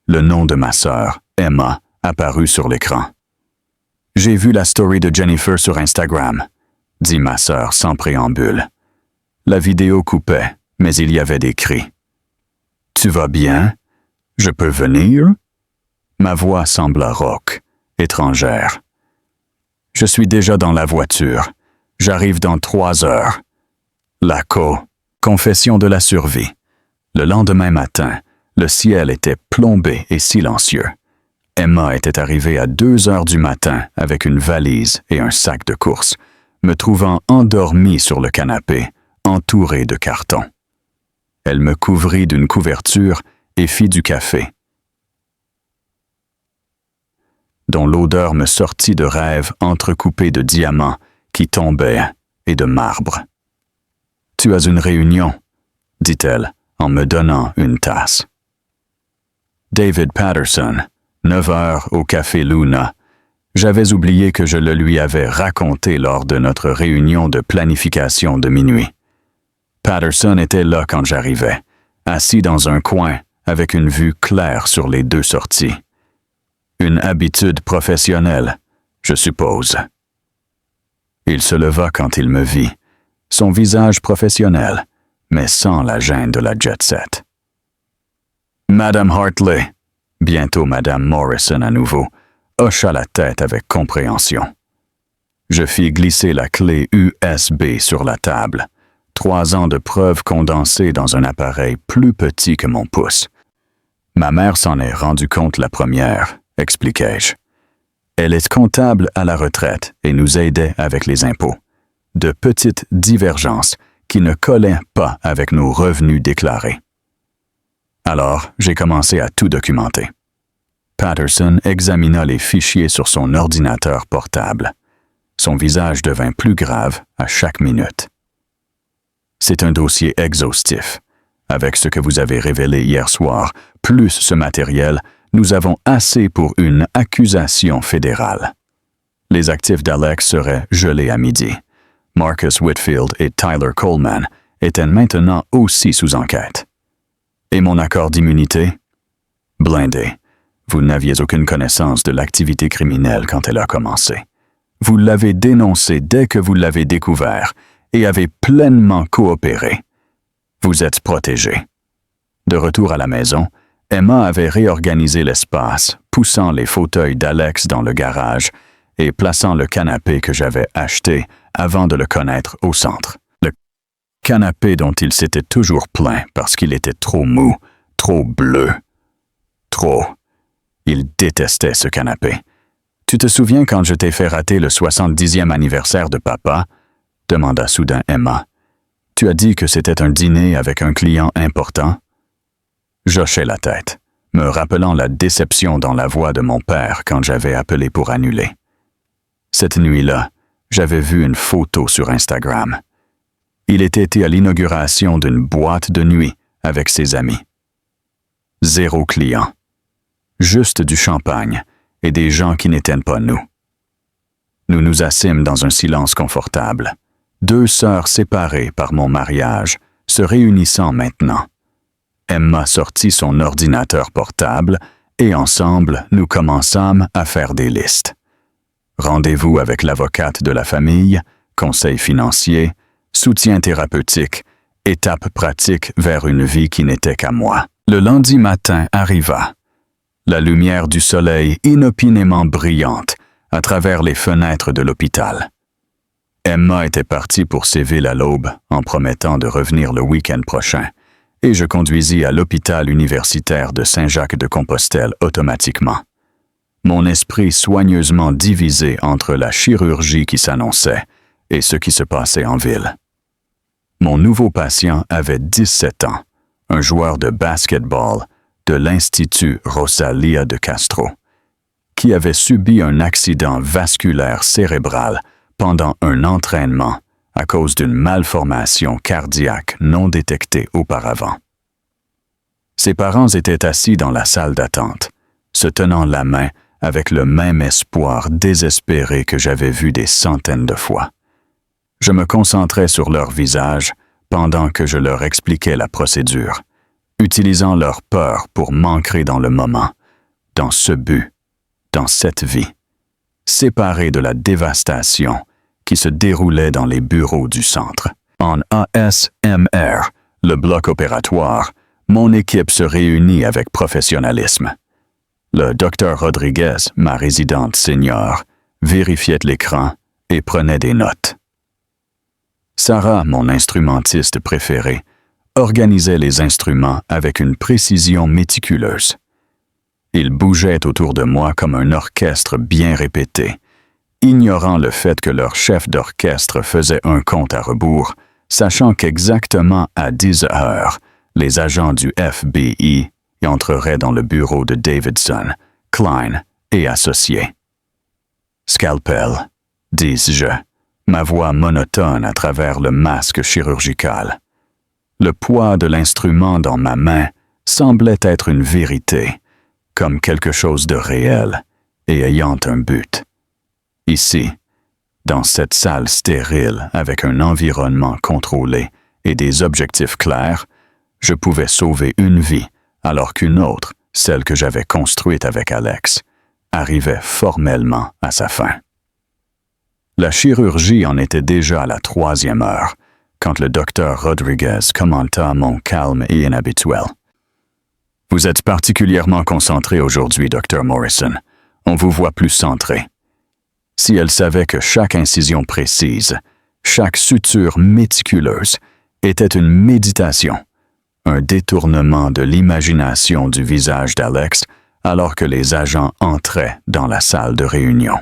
Le nom de ma sœur, Emma, apparut sur l'écran. « J'ai vu la story de Jennifer sur Instagram », dit ma sœur sans préambule. La vidéo coupait, mais il y avait des cris. « Tu vas bien? Je peux venir? » Ma voix sembla rauque, étrangère. « Je suis déjà dans la voiture. J'arrive dans 3 heures. » La confession de la survie. Le lendemain matin, le ciel était plombé et silencieux. Emma était arrivée à 2 heures du matin avec une valise et un sac de course, me trouvant endormi sur le canapé, entouré de cartons. Elle me couvrit d'une couverture et fit du café, dont l'odeur me sortit de rêves entrecoupés de diamants qui tombaient et de marbre. « Tu as une réunion, » dit-elle en me donnant une tasse. David Patterson, 9 heures au Café Luna. J'avais oublié que je le lui avais raconté lors de notre réunion de planification de minuit. Patterson était là quand j'arrivais, assis dans un coin avec une vue claire sur les 2 sorties. Une habitude professionnelle, je suppose. Il se leva quand il me vit, son visage professionnel, mais sans la gêne de la jet-set. « Madame Hartley », bientôt Madame Morrison à nouveau, hocha la tête avec compréhension. Je fis glisser la clé USB sur la table, 3 ans de preuves condensées dans un appareil plus petit que mon pouce. Ma mère s'en est rendue compte la première, expliquai-je. Elle est comptable à la retraite et nous aidait avec les impôts. De petites divergences qui ne collaient pas avec nos revenus déclarés. Alors, j'ai commencé à tout documenter. Patterson examina les fichiers sur son ordinateur portable. Son visage devint plus grave à chaque minute. C'est un dossier exhaustif. Avec ce que vous avez révélé hier soir, plus ce matériel, nous avons assez pour une accusation fédérale. Les actifs d'Alex seraient gelés à midi. Marcus Whitfield et Tyler Coleman étaient maintenant aussi sous enquête. Et mon accord d'immunité? Blindé. Vous n'aviez aucune connaissance de l'activité criminelle quand elle a commencé. Vous l'avez dénoncé dès que vous l'avez découvert et avez pleinement coopéré. Vous êtes protégé. De retour à la maison, Emma avait réorganisé l'espace, poussant les fauteuils d'Alex dans le garage et plaçant le canapé que j'avais acheté avant de le connaître au centre. Le canapé dont il s'était toujours plaint parce qu'il était trop mou, trop bleu. Trop. Il détestait ce canapé. Tu te souviens quand je t'ai fait rater le 70e anniversaire de papa? Demanda soudain Emma. Tu as dit que c'était un dîner avec un client important? J'hochai la tête, me rappelant la déception dans la voix de mon père quand j'avais appelé pour annuler. Cette nuit-là, j'avais vu une photo sur Instagram. Il était à l'inauguration d'une boîte de nuit avec ses amis. 0 client. Juste du champagne et des gens qui n'étaient pas nous. Nous nous assîmes dans un silence confortable. 2 sœurs séparées par mon mariage, se réunissant maintenant. Emma sortit son ordinateur portable et ensemble, nous commençâmes à faire des listes. Rendez-vous avec l'avocate de la famille, conseil financier, soutien thérapeutique, étape pratique vers une vie qui n'était qu'à moi. Le lundi matin arriva. La lumière du soleil inopinément brillante à travers les fenêtres de l'hôpital. Emma était partie pour Séville à l'aube en promettant de revenir le week-end prochain, et je conduisis à l'hôpital universitaire de Saint-Jacques-de-Compostelle automatiquement. Mon esprit soigneusement divisé entre la chirurgie qui s'annonçait et ce qui se passait en ville. Mon nouveau patient avait 17 ans, un joueur de basketball de l'Institut Rosalía de Castro, qui avait subi un accident vasculaire cérébral pendant un entraînement à cause d'une malformation cardiaque non détectée auparavant. Ses parents étaient assis dans la salle d'attente, se tenant la main avec le même espoir désespéré que j'avais vu des centaines de fois. Je me concentrais sur leur visage pendant que je leur expliquais la procédure, utilisant leur peur pour m'ancrer dans le moment, dans ce but, dans cette vie, séparée de la dévastation qui se déroulait dans les bureaux du centre. En ASMR, le bloc opératoire, mon équipe se réunit avec professionnalisme. Le Dr Rodriguez, ma résidente senior, vérifiait l'écran et prenait des notes. Sarah, mon instrumentiste préférée, organisait les instruments avec une précision méticuleuse. Ils bougeaient autour de moi comme un orchestre bien répété, ignorant le fait que leur chef d'orchestre faisait un compte à rebours, sachant qu'exactement à 10 heures, les agents du FBI entreraient dans le bureau de Davidson, Klein et associés. Scalpel, dis-je, ma voix monotone à travers le masque chirurgical. Le poids de l'instrument dans ma main semblait être une vérité, comme quelque chose de réel et ayant un but. Ici, dans cette salle stérile avec un environnement contrôlé et des objectifs clairs, je pouvais sauver une vie alors qu'une autre, celle que j'avais construite avec Alex, arrivait formellement à sa fin. La chirurgie en était déjà à la 3e heure, quand le docteur Rodriguez commenta mon calme et inhabituel. « Vous êtes particulièrement concentré aujourd'hui, Dr. Morrison. On vous voit plus centré. » Si elle savait que chaque incision précise, chaque suture méticuleuse, était une méditation, un détournement de l'imagination du visage d'Alex alors que les agents entraient dans la salle de réunion.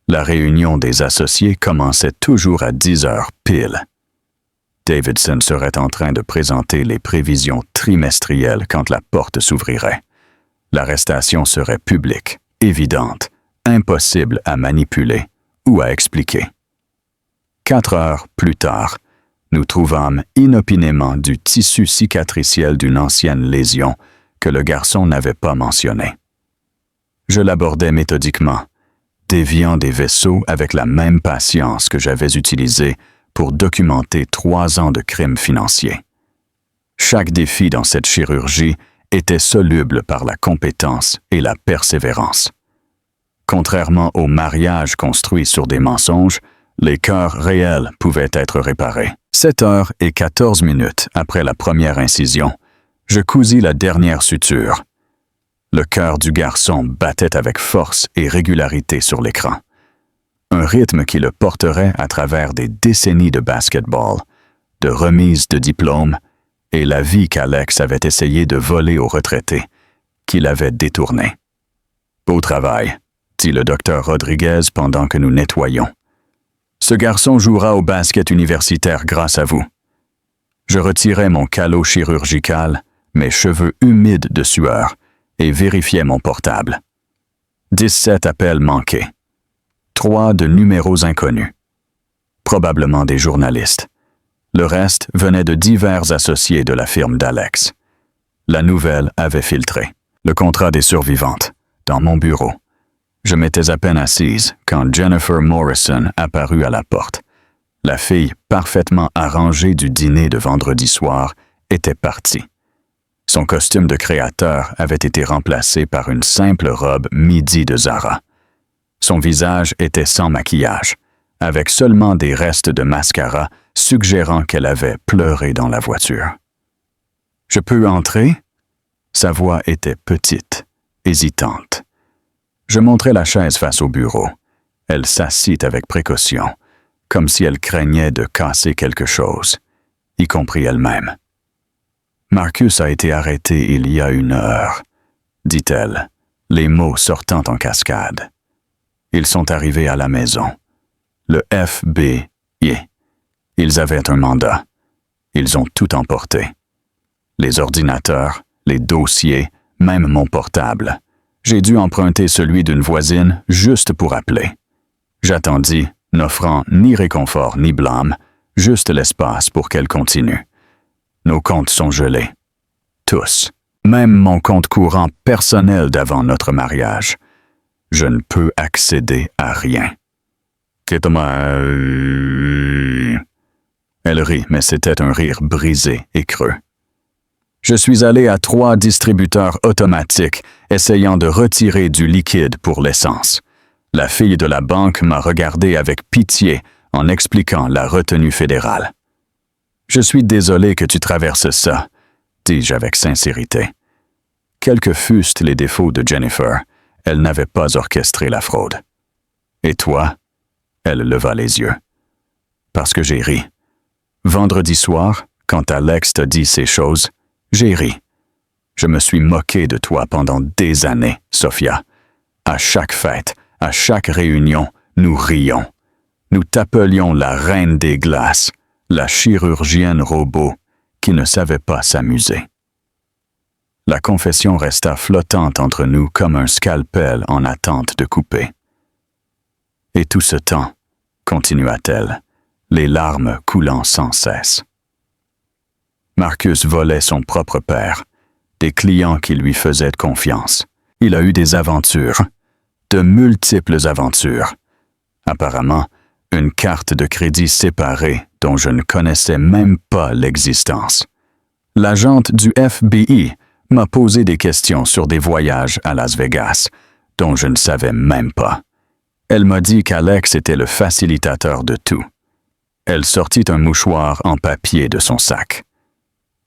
La réunion des associés commençait toujours à 10 heures pile. Davidson serait en train de présenter les prévisions trimestrielles quand la porte s'ouvrirait. L'arrestation serait publique, évidente, impossible à manipuler ou à expliquer. 4 heures plus tard, nous trouvâmes inopinément du tissu cicatriciel d'une ancienne lésion que le garçon n'avait pas mentionné. Je l'abordai méthodiquement, déviant des vaisseaux avec la même patience que j'avais utilisée pour documenter 3 ans de crimes financiers. Chaque défi dans cette chirurgie était soluble par la compétence et la persévérance. Contrairement au mariage construit sur des mensonges, les cœurs réels pouvaient être réparés. 7h14 après la première incision, je cousis la dernière suture. Le cœur du garçon battait avec force et régularité sur l'écran. Un rythme qui le porterait à travers des décennies de basketball, de remises de diplômes et la vie qu'Alex avait essayé de voler aux retraités, qu'il avait détournée. « Beau travail », dit le docteur Rodriguez pendant que nous nettoyions. « Ce garçon jouera au basket universitaire grâce à vous. » Je retirais mon calot chirurgical, mes cheveux humides de sueur, et vérifiais mon portable. 17 appels manqués. 3 de numéros inconnus. Probablement des journalistes. Le reste venait de divers associés de la firme d'Alex. La nouvelle avait filtré. Le contrat des survivantes, dans mon bureau. Je m'étais à peine assise quand Jennifer Morrison apparut à la porte. La fille parfaitement arrangée du dîner de vendredi soir était partie. Son costume de créateur avait été remplacé par une simple robe midi de Zara. Son visage était sans maquillage, avec seulement des restes de mascara suggérant qu'elle avait pleuré dans la voiture. « Je peux entrer ?» Sa voix était petite, hésitante. Je montrai la chaise face au bureau. Elle s'assit avec précaution, comme si elle craignait de casser quelque chose, y compris elle-même. « Marcus a été arrêté il y a 1 heure, » dit-elle, les mots sortant en cascade. Ils sont arrivés à la maison. Le FBI. Ils avaient un mandat. Ils ont tout emporté. Les ordinateurs, les dossiers, même mon portable. J'ai dû emprunter celui d'une voisine juste pour appeler. J'attendis, n'offrant ni réconfort ni blâme, juste l'espace pour qu'elle continue. Nos comptes sont gelés. Tous. Même mon compte courant personnel d'avant notre mariage. Je ne peux accéder à rien. Elle rit, mais c'était un rire brisé et creux. Je suis allé à 3 distributeurs automatiques, essayant de retirer du liquide pour l'essence. La fille de la banque m'a regardé avec pitié en expliquant la retenue fédérale. « Je suis désolé que tu traverses ça, » dis-je avec sincérité. Quels que fussent les défauts de Jennifer, elle n'avait pas orchestré la fraude. « Et toi? » Elle leva les yeux. Parce que j'ai ri. Vendredi soir, quand Alex t'a dit ces choses, j'ai ri. Je me suis moqué de toi pendant des années, Sophia. À chaque fête, à chaque réunion, nous rions. Nous t'appelions la reine des glaces, la chirurgienne robot qui ne savait pas s'amuser. La confession resta flottante entre nous comme un scalpel en attente de couper. Et tout ce temps, continua-t-elle, les larmes coulant sans cesse. Marcus volait son propre père, des clients qui lui faisaient confiance. Il a eu des aventures, de multiples aventures. Apparemment, une carte de crédit séparée dont je ne connaissais même pas l'existence. L'agente du FBI m'a posé des questions sur des voyages à Las Vegas, dont je ne savais même pas. Elle m'a dit qu'Alex était le facilitateur de tout. Elle sortit un mouchoir en papier de son sac.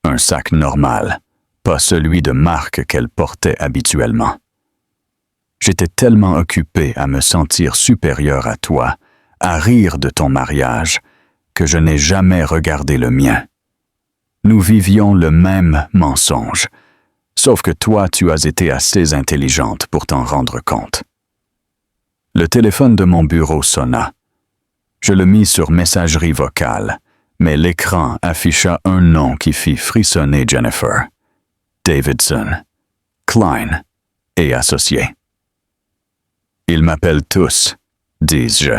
Un sac normal, pas celui de marque qu'elle portait habituellement. J'étais tellement occupé à me sentir supérieur à toi, à rire de ton mariage, que je n'ai jamais regardé le mien. Nous vivions le même mensonge, sauf que toi, tu as été assez intelligente pour t'en rendre compte. Le téléphone de mon bureau sonna. Je le mis sur messagerie vocale, mais l'écran afficha un nom qui fit frissonner Jennifer. Davidson, Klein et associés. Ils m'appellent tous, dis-je,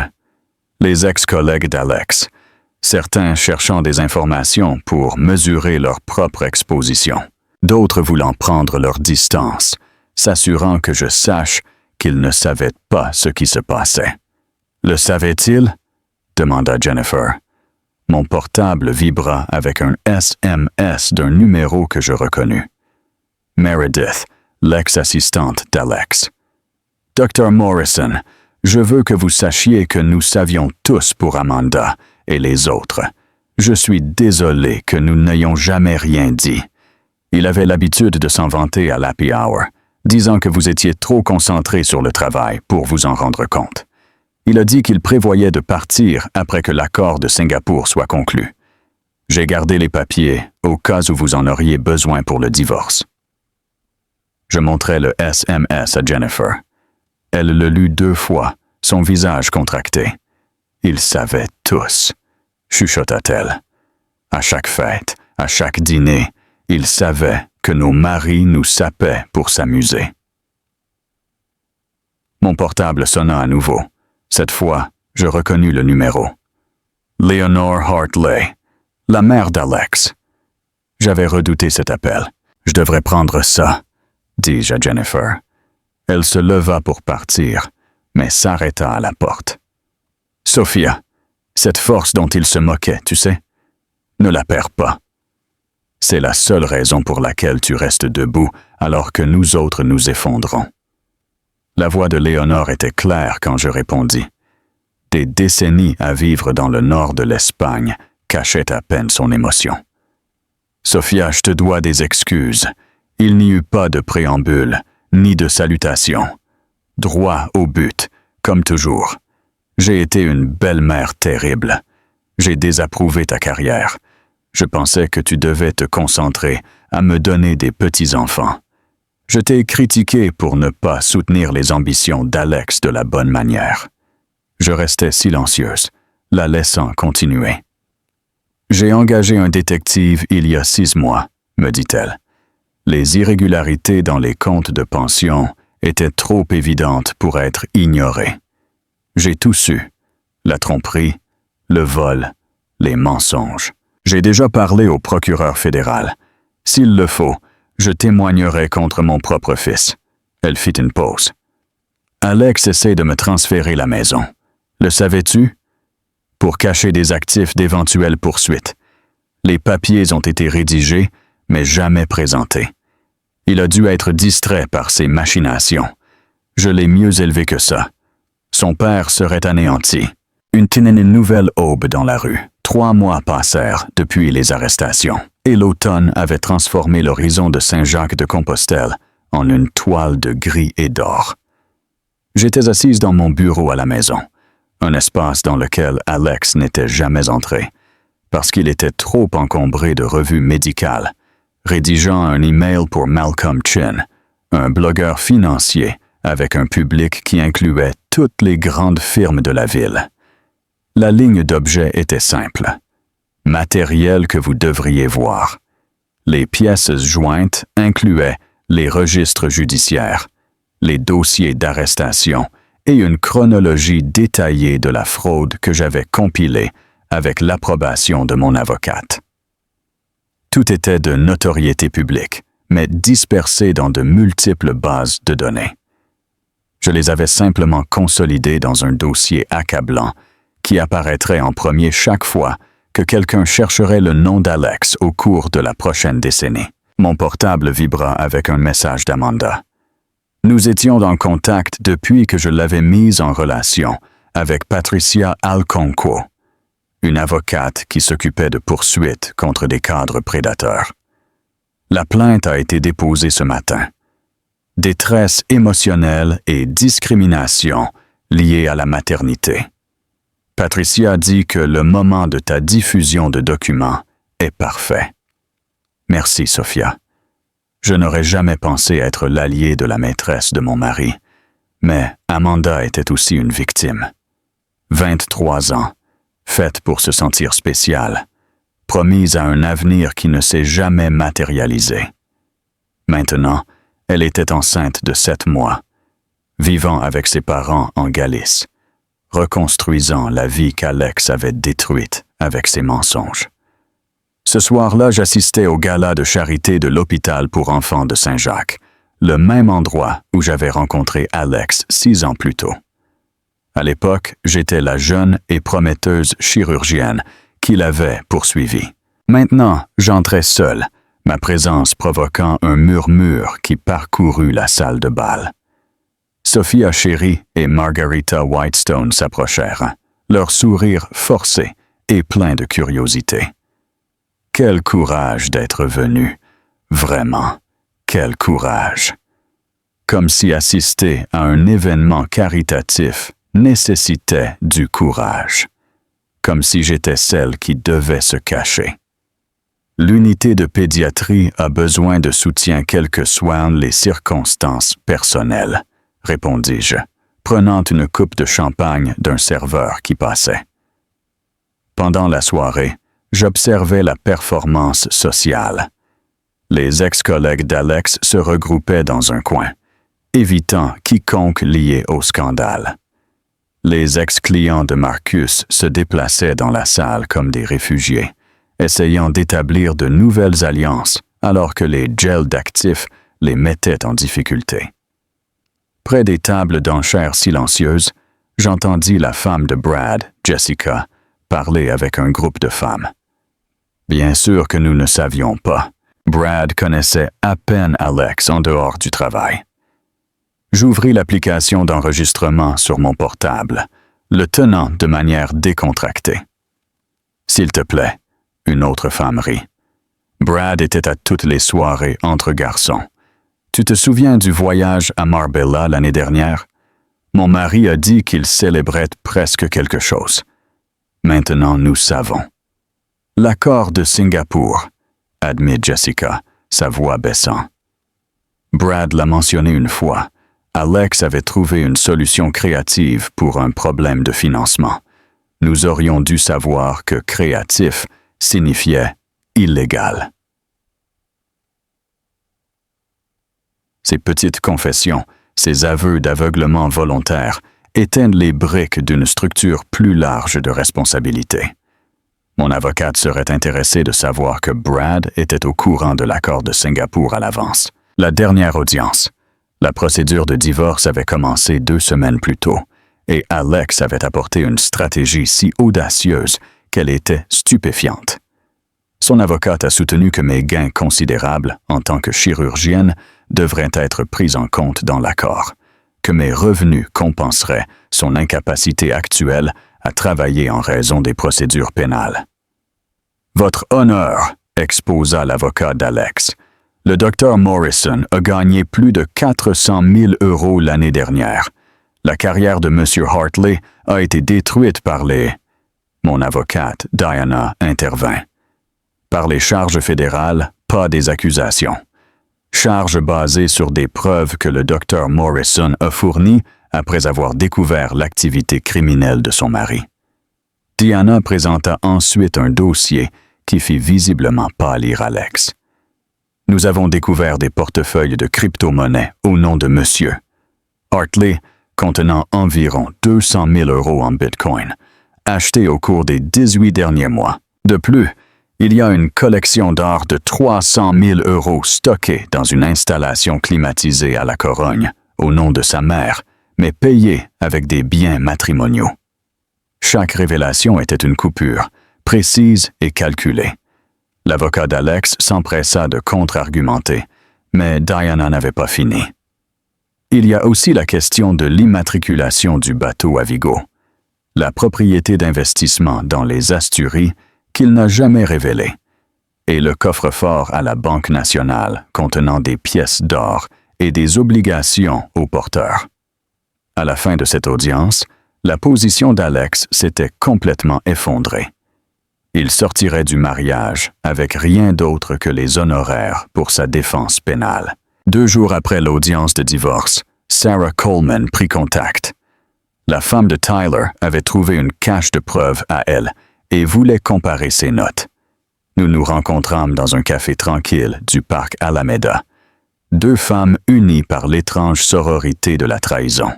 les ex-collègues d'Alex, certains cherchant des informations pour mesurer leur propre exposition, d'autres voulant prendre leur distance, s'assurant que je sache qu'il ne savait pas ce qui se passait. Le savait-il? Demanda Jennifer. Mon portable vibra avec un SMS d'un numéro que je reconnus. Meredith, l'ex-assistante d'Alex. Dr. Morrison, je veux que vous sachiez que nous savions tous pour Amanda et les autres. Je suis désolé que nous n'ayons jamais rien dit. Il avait l'habitude de s'en vanter à l'happy hour, disant que vous étiez trop concentré sur le travail pour vous en rendre compte. Il a dit qu'il prévoyait de partir après que l'accord de Singapour soit conclu. J'ai gardé les papiers au cas où vous en auriez besoin pour le divorce. Je montrai le SMS à Jennifer. Elle le lut 2 fois, son visage contracté. Ils savaient tous, chuchota-t-elle. À chaque fête, à chaque dîner, ils savaient que nos maris nous sapaient pour s'amuser. Mon portable sonna à nouveau. Cette fois, je reconnus le numéro. Leonore Hartley, la mère d'Alex. J'avais redouté cet appel. Je devrais prendre ça, dis-je à Jennifer. Elle se leva pour partir, mais s'arrêta à la porte. Sophia, cette force dont il se moquait, tu sais, ne la perds pas. C'est la seule raison pour laquelle tu restes debout alors que nous autres nous effondrons. La voix de Léonore était claire quand je répondis. Des décennies à vivre dans le nord de l'Espagne cachaient à peine son émotion. Sophia, je te dois des excuses. Il n'y eut pas de préambule, ni de salutation. Droit au but, comme toujours. J'ai été une belle-mère terrible. J'ai désapprouvé ta carrière. Je pensais que tu devais te concentrer à me donner des petits-enfants. Je t'ai critiqué pour ne pas soutenir les ambitions d'Alex de la bonne manière. Je restais silencieuse, la laissant continuer. J'ai engagé un détective il y a 6 mois, me dit-elle. Les irrégularités dans les comptes de pension étaient trop évidentes pour être ignorées. J'ai tout su. La tromperie, le vol, les mensonges. J'ai déjà parlé au procureur fédéral. S'il le faut, je témoignerai contre mon propre fils. Elle fit une pause. Alex essaie de me transférer la maison. Le savais-tu? Pour cacher des actifs d'éventuelles poursuites. Les papiers ont été rédigés, mais jamais présentés. Il a dû être distrait par ses machinations. Je l'ai mieux élevé que ça. Son père serait anéanti. Une nouvelle aube dans la rue. 3 mois passèrent depuis les arrestations, et l'automne avait transformé l'horizon de Saint-Jacques-de-Compostelle en une toile de gris et d'or. J'étais assise dans mon bureau à la maison, un espace dans lequel Alex n'était jamais entré, parce qu'il était trop encombré de revues médicales, rédigeant un email pour Malcolm Chin, un blogueur financier avec un public qui incluait toutes les grandes firmes de la ville. La ligne d'objet était simple. Matériel que vous devriez voir. Les pièces jointes incluaient les registres judiciaires, les dossiers d'arrestation et une chronologie détaillée de la fraude que j'avais compilée avec l'approbation de mon avocate. Tout était de notoriété publique, mais dispersé dans de multiples bases de données. Je les avais simplement consolidés dans un dossier accablant qui apparaîtrait en premier chaque fois que quelqu'un chercherait le nom d'Alex au cours de la prochaine décennie. Mon portable vibra avec un message d'Amanda. Nous étions en contact depuis que je l'avais mise en relation avec Patricia Alconquo, une avocate qui s'occupait de poursuites contre des cadres prédateurs. La plainte a été déposée ce matin. Détresse émotionnelle et discrimination liées à la maternité. Patricia dit que le moment de ta diffusion de documents est parfait. Merci, Sophia. Je n'aurais jamais pensé être l'allié de la maîtresse de mon mari, mais Amanda était aussi une victime. 23 ans, faite pour se sentir spéciale, promise à un avenir qui ne s'est jamais matérialisé. Maintenant, elle était enceinte de 7 mois, vivant avec ses parents en Galice, reconstruisant la vie qu'Alex avait détruite avec ses mensonges. Ce soir-là, j'assistais au gala de charité de l'hôpital pour enfants de Saint-Jacques, le même endroit où j'avais rencontré Alex 6 ans plus tôt. À l'époque, j'étais la jeune et prometteuse chirurgienne qui l'avait poursuivi. Maintenant, j'entrais seul, ma présence provoquant un murmure qui parcourut la salle de bal. Sophia Cherry et Margarita Whitestone s'approchèrent, leur sourire forcé et plein de curiosité. Quel courage d'être venu, vraiment, quel courage! Comme si assister à un événement caritatif nécessitait du courage, comme si j'étais celle qui devait se cacher. L'unité de pédiatrie a besoin de soutien quelles que soient les circonstances personnelles, répondis-je, prenant une coupe de champagne d'un serveur qui passait. Pendant la soirée, j'observais la performance sociale. Les ex-collègues d'Alex se regroupaient dans un coin, évitant quiconque lié au scandale. Les ex-clients de Marcus se déplaçaient dans la salle comme des réfugiés, essayant d'établir de nouvelles alliances alors que les gels d'actifs les mettaient en difficulté. Près des tables d'enchères silencieuses, j'entendis la femme de Brad, Jessica, parler avec un groupe de femmes. Bien sûr que nous ne savions pas. Brad connaissait à peine Alex en dehors du travail. J'ouvris l'application d'enregistrement sur mon portable, le tenant de manière décontractée. « S'il te plaît », une autre femme rit. Brad était à toutes les soirées entre garçons. Tu te souviens du voyage à Marbella l'année dernière? Mon mari a dit qu'il célébrait presque quelque chose. Maintenant, nous savons. L'accord de Singapour, admet Jessica, sa voix baissant. Brad l'a mentionné une fois. Alex avait trouvé une solution créative pour un problème de financement. Nous aurions dû savoir que créatif signifiait illégal. Ces petites confessions, ces aveux d'aveuglement volontaire, éteignent les briques d'une structure plus large de responsabilité. Mon avocate serait intéressée de savoir que Brad était au courant de l'accord de Singapour à l'avance. La dernière audience. La procédure de divorce avait commencé 2 semaines plus tôt, et Alex avait apporté une stratégie si audacieuse qu'elle était stupéfiante. Son avocate a soutenu que mes gains considérables en tant que chirurgienne devraient être pris en compte dans l'accord, que mes revenus compenseraient son incapacité actuelle à travailler en raison des procédures pénales. « Votre honneur », exposa l'avocat d'Alex. « Le docteur Morrison a gagné plus de 400 000 € l'année dernière. La carrière de M. Hartley a été détruite par les... » Mon avocate, Diana, intervint. « Par les charges fédérales, pas des accusations. Charges basées sur des preuves que le docteur Morrison a fournies après avoir découvert l'activité criminelle de son mari. » Diana présenta ensuite un dossier qui fit visiblement pâlir Alex. « Nous avons découvert des portefeuilles de crypto-monnaies au nom de Monsieur Hartley, contenant environ 200 000 € en Bitcoin, achetés au cours des 18 derniers mois. De plus, il y a une collection d'or de 300 000 € stockée dans une installation climatisée à la Corogne, au nom de sa mère, mais payée avec des biens matrimoniaux. Chaque révélation était une coupure, précise et calculée. L'avocat d'Alex s'empressa de contre-argumenter, mais Diana n'avait pas fini. Il y a aussi la question de l'immatriculation du bateau à Vigo, la propriété d'investissement dans les Asturies qu'il n'a jamais révélée, et le coffre-fort à la Banque nationale contenant des pièces d'or et des obligations aux porteurs. À la fin de cette audience, la position d'Alex s'était complètement effondrée. Il sortirait du mariage avec rien d'autre que les honoraires pour sa défense pénale. 2 jours après l'audience de divorce, Sarah Coleman prit contact. La femme de Tyler avait trouvé une cache de preuves à elle et voulait comparer ses notes. Nous nous rencontrâmes dans un café tranquille du parc Alameda. 2 femmes unies par l'étrange sororité de la trahison.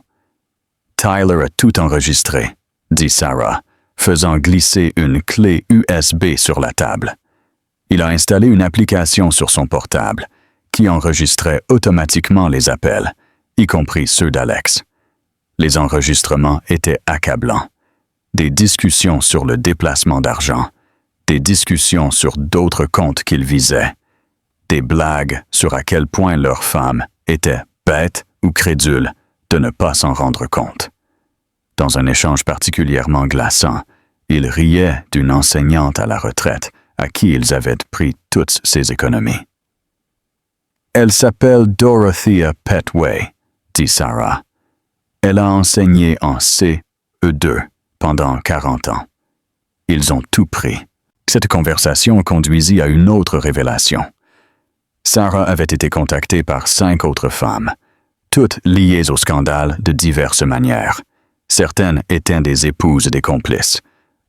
Tyler a tout enregistré, dit Sarah, faisant glisser une clé USB sur la table. Il a installé une application sur son portable qui enregistrait automatiquement les appels, y compris ceux d'Alex. Les enregistrements étaient accablants. Des discussions sur le déplacement d'argent, des discussions sur d'autres comptes qu'ils visaient, des blagues sur à quel point leur femme était bête ou crédule de ne pas s'en rendre compte. Dans un échange particulièrement glaçant, ils riaient d'une enseignante à la retraite à qui ils avaient pris toutes ses économies. « Elle s'appelle Dorothea Petway », dit Sarah. « Elle a enseigné en CE2 pendant 40 ans. Ils ont tout pris. » Cette conversation conduisit à une autre révélation. Sarah avait été contactée par 5 autres femmes, toutes liées au scandale de diverses manières. Certaines étaient des épouses des complices,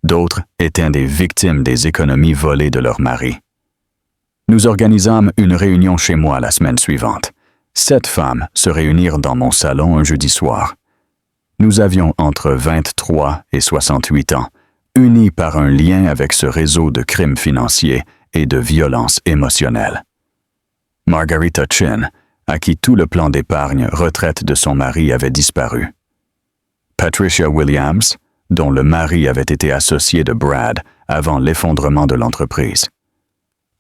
d'autres étaient des victimes des économies volées de leur mari. Nous organisâmes une réunion chez moi la semaine suivante. 7 femmes se réunirent dans mon salon un jeudi soir. Nous avions entre 23 et 68 ans, unis par un lien avec ce réseau de crimes financiers et de violence émotionnelle. Margarita Chin, à qui tout le plan d'épargne retraite de son mari avait disparu. Patricia Williams, dont le mari avait été associé de Brad avant l'effondrement de l'entreprise.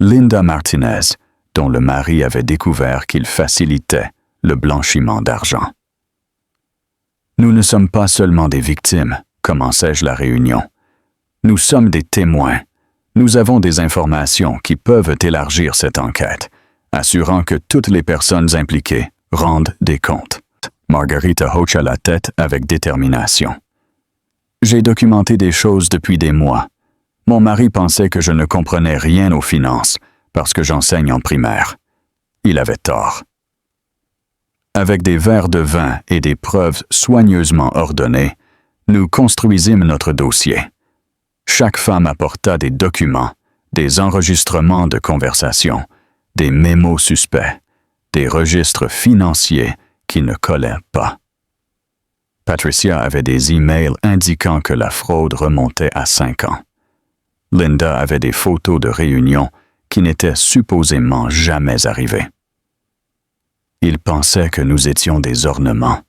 Linda Martinez, dont le mari avait découvert qu'il facilitait le blanchiment d'argent. Nous ne sommes pas seulement des victimes, commençai-je la réunion. Nous sommes des témoins. Nous avons des informations qui peuvent élargir cette enquête, assurant que toutes les personnes impliquées rendent des comptes. Margarita hocha la tête avec détermination. J'ai documenté des choses depuis des mois. Mon mari pensait que je ne comprenais rien aux finances parce que j'enseigne en primaire. Il avait tort. Avec des verres de vin et des preuves soigneusement ordonnées, nous construisîmes notre dossier. Chaque femme apporta des documents, des enregistrements de conversations, des mémos suspects, des registres financiers qui ne collaient pas. Patricia avait des emails indiquant que la fraude remontait à 5 ans. Linda avait des photos de réunions qui n'étaient supposément jamais arrivées. Il pensait que nous étions des ornements,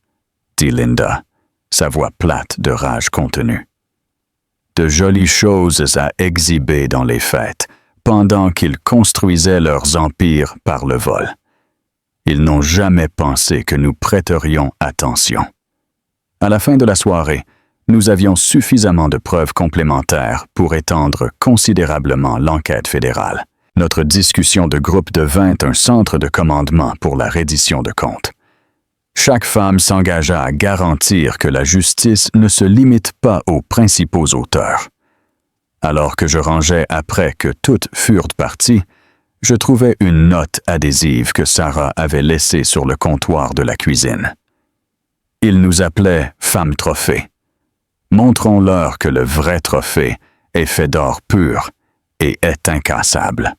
dit Linda, sa voix plate de rage contenue. De jolies choses à exhiber dans les fêtes, pendant qu'ils construisaient leurs empires par le vol. Ils n'ont jamais pensé que nous prêterions attention. À la fin de la soirée, nous avions suffisamment de preuves complémentaires pour étendre considérablement l'enquête fédérale. Notre discussion de groupe devint un centre de commandement pour la reddition de comptes. Chaque femme s'engagea à garantir que la justice ne se limite pas aux principaux auteurs. Alors que je rangeais après que toutes furent parties, je trouvai une note adhésive que Sarah avait laissée sur le comptoir de la cuisine. Ils nous appelaient « femmes trophées ». Montrons-leur que le vrai trophée est fait d'or pur et est incassable.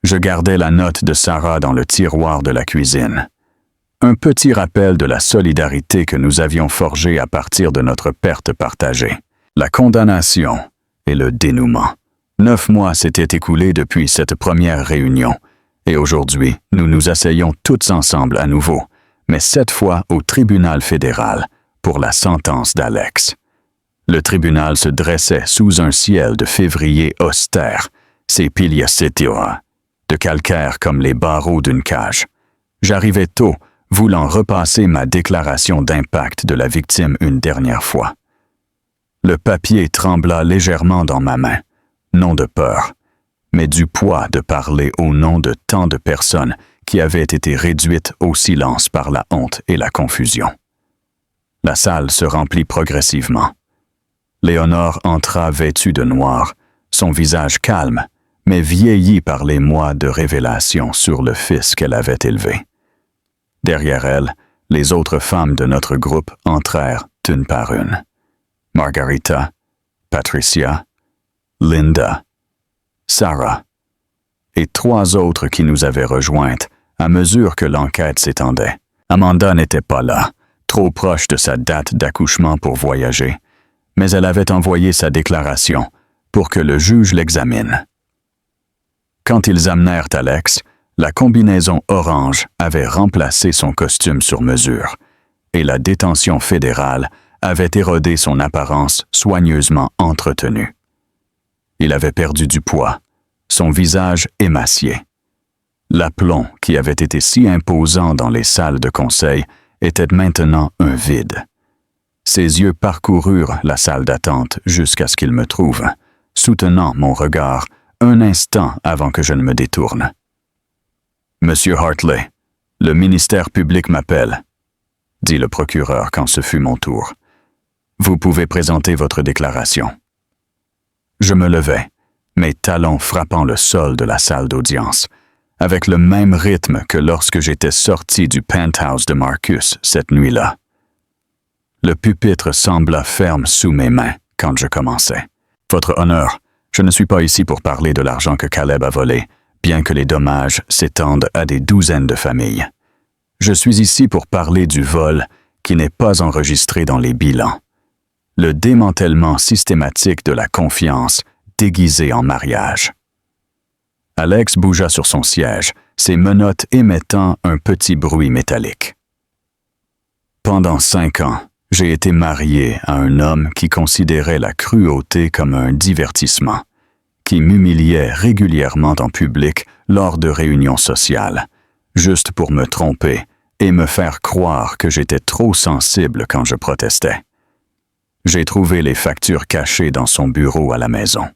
Je gardai la note de Sarah dans le tiroir de la cuisine. Un petit rappel de la solidarité que nous avions forgée à partir de notre perte partagée. La condamnation et le dénouement. 9 mois s'étaient écoulés depuis cette première réunion, et aujourd'hui, nous nous asseyons toutes ensemble à nouveau, mais cette fois au tribunal fédéral, pour la sentence d'Alex. Le tribunal se dressait sous un ciel de février austère, ses piliers s'étiraient, de calcaire comme les barreaux d'une cage. J'arrivais tôt, voulant repasser ma déclaration d'impact de la victime une dernière fois. Le papier trembla légèrement dans ma main, non de peur, mais du poids de parler au nom de tant de personnes qui avaient été réduites au silence par la honte et la confusion. La salle se remplit progressivement. Léonore entra vêtue de noir, son visage calme, mais vieilli par les mois de révélation sur le fils qu'elle avait élevé. Derrière elle, les autres femmes de notre groupe entrèrent une par une. Margarita, Patricia, Linda, Sarah, et 3 autres qui nous avaient rejointes à mesure que l'enquête s'étendait. Amanda n'était pas là, trop proche de sa date d'accouchement pour voyager, mais elle avait envoyé sa déclaration pour que le juge l'examine. Quand ils amenèrent Alex, La combinaison orange avait remplacé son costume sur mesure, et la détention fédérale avait érodé son apparence soigneusement entretenue. Il avait perdu du poids, son visage émacié. L'aplomb qui avait été si imposant dans les salles de conseil était maintenant un vide. Ses yeux parcoururent la salle d'attente jusqu'à ce qu'il me trouve, soutenant mon regard un instant avant que je ne me détourne. « Monsieur Hartley, le ministère public m'appelle, » dit le procureur quand ce fut mon tour. « Vous pouvez présenter votre déclaration. » Je me levai, mes talons frappant le sol de la salle d'audience, avec le même rythme que lorsque j'étais sorti du penthouse de Marcus cette nuit-là. Le pupitre sembla ferme sous mes mains quand je commençai. « Votre honneur, je ne suis pas ici pour parler de l'argent que Caleb a volé, bien que les dommages s'étendent à des douzaines de familles. Je suis ici pour parler du vol qui n'est pas enregistré dans les bilans. Le démantèlement systématique de la confiance déguisée en mariage. » Alex bougea sur son siège, ses menottes émettant un petit bruit métallique. Pendant 5 ans, j'ai été marié à un homme qui considérait la cruauté comme un divertissement, qui m'humiliait régulièrement en public lors de réunions sociales, juste pour me tromper et me faire croire que j'étais trop sensible quand je protestais. J'ai trouvé les factures cachées dans son bureau à la maison.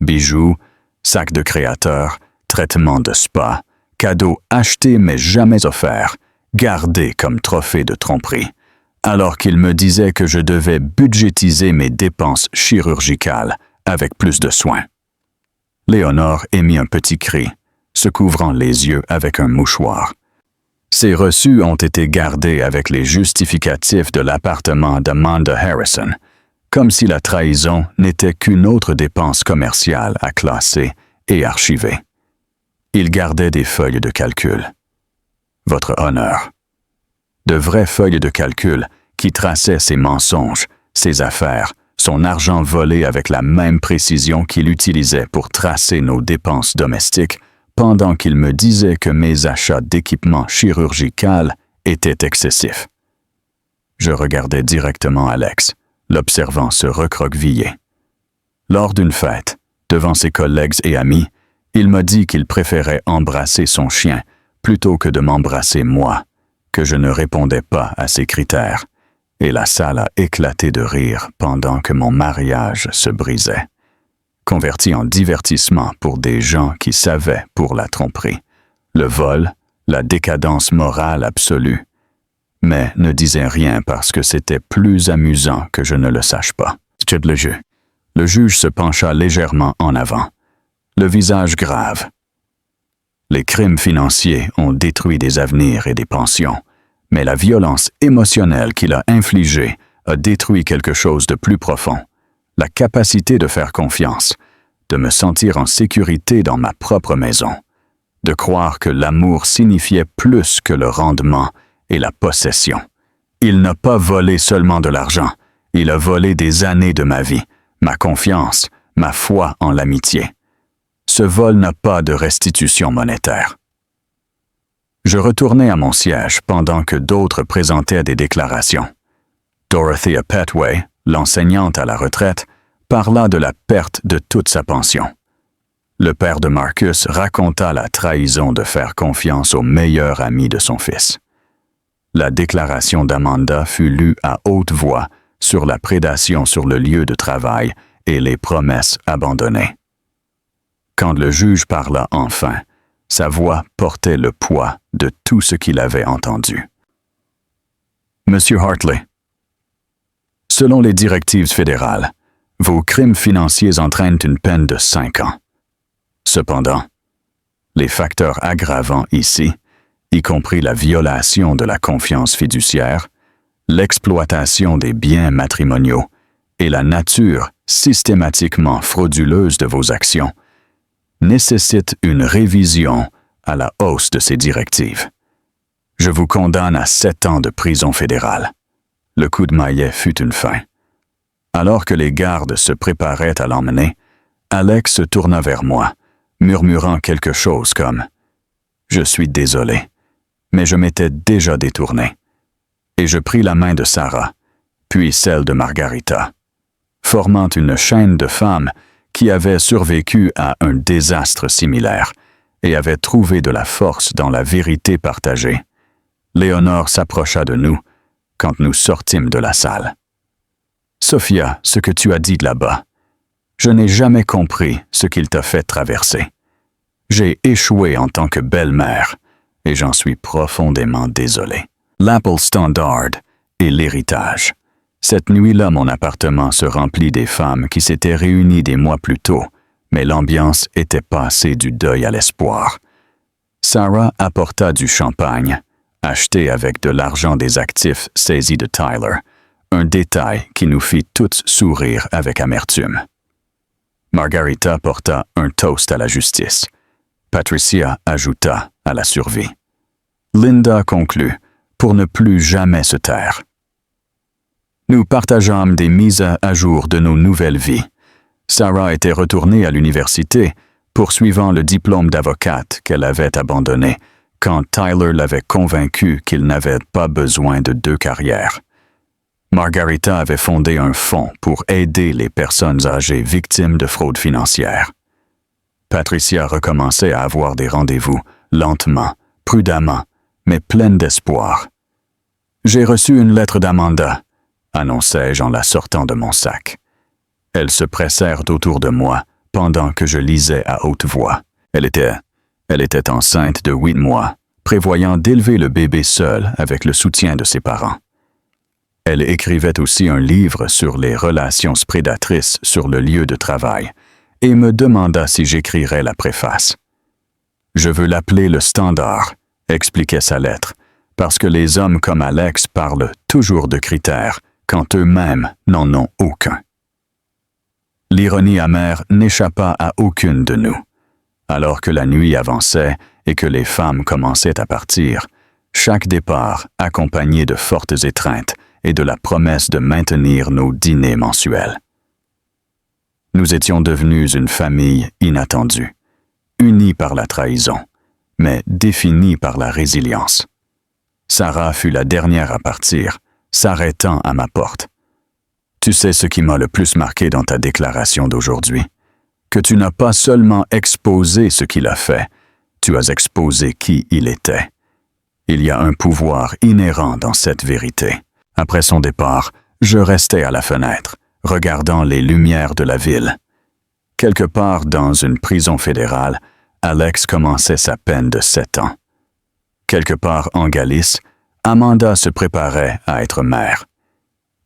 Bijoux, sacs de créateurs, traitements de spa, cadeaux achetés mais jamais offerts, gardés comme trophée de tromperie, alors qu'il me disait que je devais budgétiser mes dépenses chirurgicales avec plus de soin. Léonore émit un petit cri, se couvrant les yeux avec un mouchoir. Ces reçus ont été gardés avec les justificatifs de l'appartement d'Amanda Harrison, comme si la trahison n'était qu'une autre dépense commerciale à classer et archiver. Il gardait des feuilles de calcul. Votre honneur. De vraies feuilles de calcul qui traçaient ses mensonges, ses affaires, son argent volé avec la même précision qu'il utilisait pour tracer nos dépenses domestiques, pendant qu'il me disait que mes achats d'équipements chirurgicaux étaient excessifs. Je regardais directement Alex, l'observant se recroqueviller. Lors d'une fête, devant ses collègues et amis, il m'a dit qu'il préférait embrasser son chien plutôt que de m'embrasser moi, que je ne répondais pas à ses critères, et la salle a éclaté de rire pendant que mon mariage se brisait. Converti en divertissement pour des gens qui savaient pour la tromperie, le vol, la décadence morale absolue, mais ne disaient rien parce que c'était plus amusant que je ne le sache pas. C'est le jeu. Le juge se pencha légèrement en avant, le visage grave. Les crimes financiers ont détruit des avenirs et des pensions, mais la violence émotionnelle qu'il a infligée a détruit quelque chose de plus profond. La capacité de faire confiance, de me sentir en sécurité dans ma propre maison, de croire que l'amour signifiait plus que le rendement et la possession. Il n'a pas volé seulement de l'argent, il a volé des années de ma vie, ma confiance, ma foi en l'amitié. Ce vol n'a pas de restitution monétaire. Je retournai à mon siège pendant que d'autres présentaient des déclarations. Dorothea Petway, l'enseignante à la retraite, parla de la perte de toute sa pension. Le père de Marcus raconta la trahison de faire confiance au meilleur ami de son fils. La déclaration d'Amanda fut lue à haute voix sur la prédation sur le lieu de travail et les promesses abandonnées. Quand le juge parla enfin, sa voix portait le poids de tout ce qu'il avait entendu. Monsieur Hartley, selon les directives fédérales, vos crimes financiers entraînent une peine de 5 ans. Cependant, les facteurs aggravants ici, y compris la violation de la confiance fiduciaire, l'exploitation des biens matrimoniaux et la nature systématiquement frauduleuse de vos actions, nécessitent une révision à la hausse de ces directives. Je vous condamne à 7 ans de prison fédérale. Le coup de maillet fut une fin. Alors que les gardes se préparaient à l'emmener, Alex se tourna vers moi, murmurant quelque chose comme « Je suis désolé, mais je m'étais déjà détourné. Et je pris la main de Sarah, puis celle de Margarita, formant une chaîne de femmes qui avaient survécu à un désastre similaire et avaient trouvé de la force dans la vérité partagée. Léonore s'approcha de nous quand nous sortîmes de la salle. « Sophia, ce que tu as dit là-bas, je n'ai jamais compris ce qu'il t'a fait traverser. J'ai échoué en tant que belle-mère et j'en suis profondément désolé. L'Apple Standard et l'héritage. Cette nuit-là, mon appartement se remplit des femmes qui s'étaient réunies des mois plus tôt, mais l'ambiance était passée du deuil à l'espoir. Sarah apporta du champagne, acheté avec de l'argent des actifs saisis de Tyler, un détail qui nous fit toutes sourire avec amertume. Margarita porta un toast à la justice. Patricia ajouta à la survie. Linda conclut, pour ne plus jamais se taire. Nous partageâmes des mises à jour de nos nouvelles vies. Sarah était retournée à l'université, poursuivant le diplôme d'avocate qu'elle avait abandonné quand Tyler l'avait convaincue qu'il n'avait pas besoin de 2 carrières. Margarita avait fondé un fonds pour aider les personnes âgées victimes de fraude financière. Patricia recommençait à avoir des rendez-vous, lentement, prudemment, mais pleine d'espoir. « J'ai reçu une lettre d'Amanda », annonçai-je en la sortant de mon sac. Elles se pressèrent autour de moi pendant que je lisais à haute voix. Elle était enceinte de 8 mois, prévoyant d'élever le bébé seule avec le soutien de ses parents. Elle écrivait aussi un livre sur les relations prédatrices sur le lieu de travail et me demanda si j'écrirais la préface. « Je veux l'appeler le Standard », expliquait sa lettre, parce que les hommes comme Alex parlent toujours de critères quand eux-mêmes n'en ont aucun. L'ironie amère n'échappa à aucune de nous. Alors que la nuit avançait et que les femmes commençaient à partir, chaque départ accompagné de fortes étreintes et de la promesse de maintenir nos dîners mensuels. Nous étions devenus une famille inattendue, unis par la trahison, mais définis par la résilience. Sarah fut la dernière à partir, s'arrêtant à ma porte. « Tu sais ce qui m'a le plus marqué dans ta déclaration d'aujourd'hui? Que tu n'as pas seulement exposé ce qu'il a fait, tu as exposé qui il était. Il y a un pouvoir inhérent dans cette vérité. » Après son départ, je restais à la fenêtre, regardant les lumières de la ville. Quelque part dans une prison fédérale, Alex commençait sa peine de 7 ans. Quelque part en Galice, Amanda se préparait à être mère.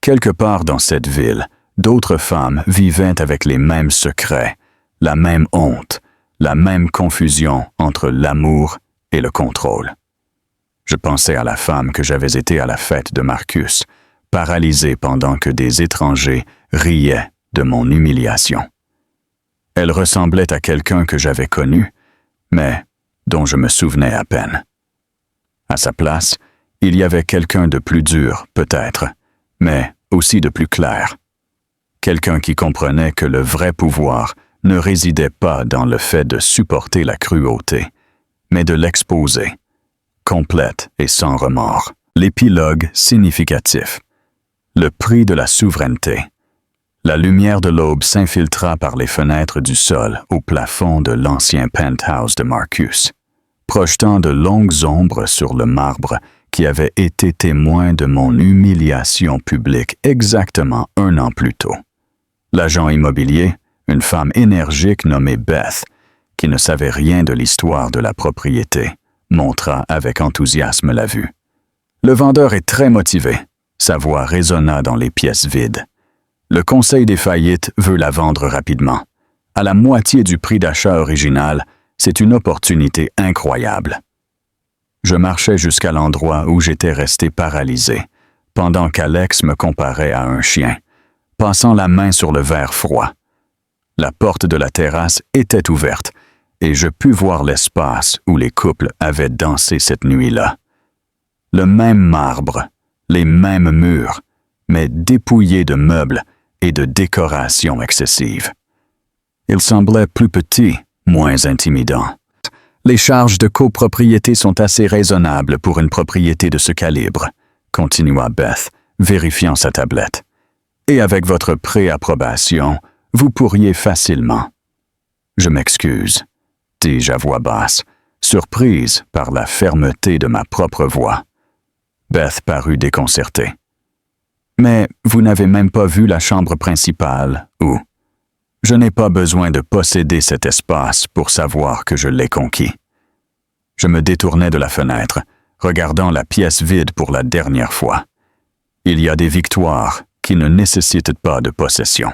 Quelque part dans cette ville, d'autres femmes vivaient avec les mêmes secrets, la même honte, la même confusion entre l'amour et le contrôle. Je pensais à la femme que j'avais été à la fête de Marcus, paralysée pendant que des étrangers riaient de mon humiliation. Elle ressemblait à quelqu'un que j'avais connu, mais dont je me souvenais à peine. À sa place, il y avait quelqu'un de plus dur, peut-être, mais aussi de plus clair. Quelqu'un qui comprenait que le vrai pouvoir ne résidait pas dans le fait de supporter la cruauté, mais de l'exposer, complète et sans remords. L'épilogue significatif. Le prix de la souveraineté. La lumière de l'aube s'infiltra par les fenêtres du sol au plafond de l'ancien penthouse de Marcus, projetant de longues ombres sur le marbre qui avait été témoin de mon humiliation publique exactement 1 an plus tôt. L'agent immobilier, une femme énergique nommée Beth, qui ne savait rien de l'histoire de la propriété, montra avec enthousiasme la vue. Le vendeur est très motivé. Sa voix résonna dans les pièces vides. Le conseil des faillites veut la vendre rapidement. À la moitié du prix d'achat original, c'est une opportunité incroyable. Je marchais jusqu'à l'endroit où j'étais resté paralysé, pendant qu'Alex me comparait à un chien, passant la main sur le verre froid. La porte de la terrasse était ouverte, et je pus voir l'espace où les couples avaient dansé cette nuit-là. Le même marbre, les mêmes murs, mais dépouillés de meubles et de décorations excessives. Il semblait plus petit, moins intimidant. Les charges de copropriété sont assez raisonnables pour une propriété de ce calibre, continua Beth, vérifiant sa tablette. Et avec votre préapprobation, vous pourriez facilement. Je m'excuse, dis-je à voix basse, surprise par la fermeté de ma propre voix. Beth parut déconcertée. Mais vous n'avez même pas vu la chambre principale, ou? Je n'ai pas besoin de posséder cet espace pour savoir que je l'ai conquis. Je me détournai de la fenêtre, regardant la pièce vide pour la dernière fois. Il y a des victoires qui ne nécessitent pas de possession.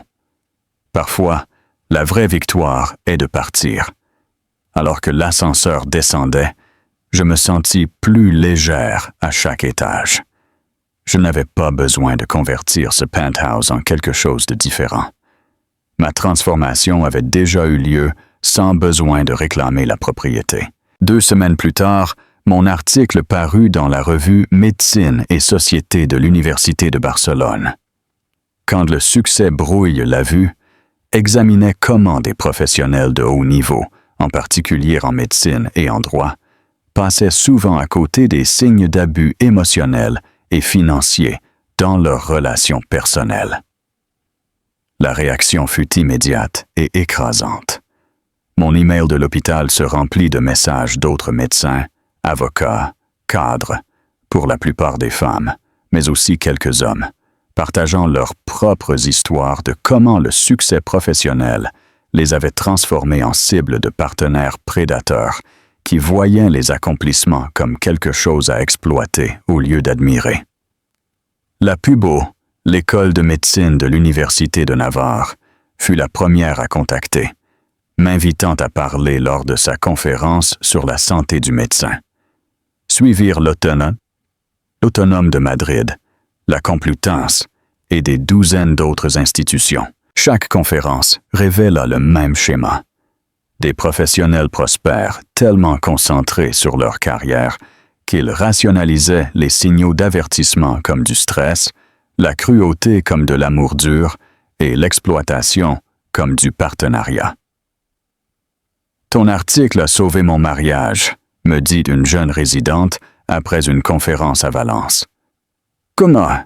Parfois, la vraie victoire est de partir. Alors que l'ascenseur descendait, je me sentis plus légère à chaque étage. Je n'avais pas besoin de convertir ce penthouse en quelque chose de différent. Ma transformation avait déjà eu lieu sans besoin de réclamer la propriété. 2 semaines plus tard, mon article parut dans la revue Médecine et Société de l'Université de Barcelone. Quand le succès brouille la vue, examinait comment des professionnels de haut niveau, en particulier en médecine et en droit, passaient souvent à côté des signes d'abus émotionnels et financiers dans leurs relations personnelles. La réaction fut immédiate et écrasante. Mon email de l'hôpital se remplit de messages d'autres médecins, avocats, cadres, pour la plupart des femmes, mais aussi quelques hommes, partageant leurs propres histoires de comment le succès professionnel les avait transformés en cibles de partenaires prédateurs qui voyaient les accomplissements comme quelque chose à exploiter au lieu d'admirer. La PUBO, l'école de médecine de l'Université de Navarre, fut la première à contacter, m'invitant à parler lors de sa conférence sur la santé du médecin. Suivirent l'Autonome de Madrid, la Complutense et des douzaines d'autres institutions. Chaque conférence révéla le même schéma. Des professionnels prospères tellement concentrés sur leur carrière qu'ils rationalisaient les signaux d'avertissement comme du stress, la cruauté comme de l'amour dur et l'exploitation comme du partenariat. « Ton article a sauvé mon mariage », me dit une jeune résidente après une conférence à Valence. « Comment? »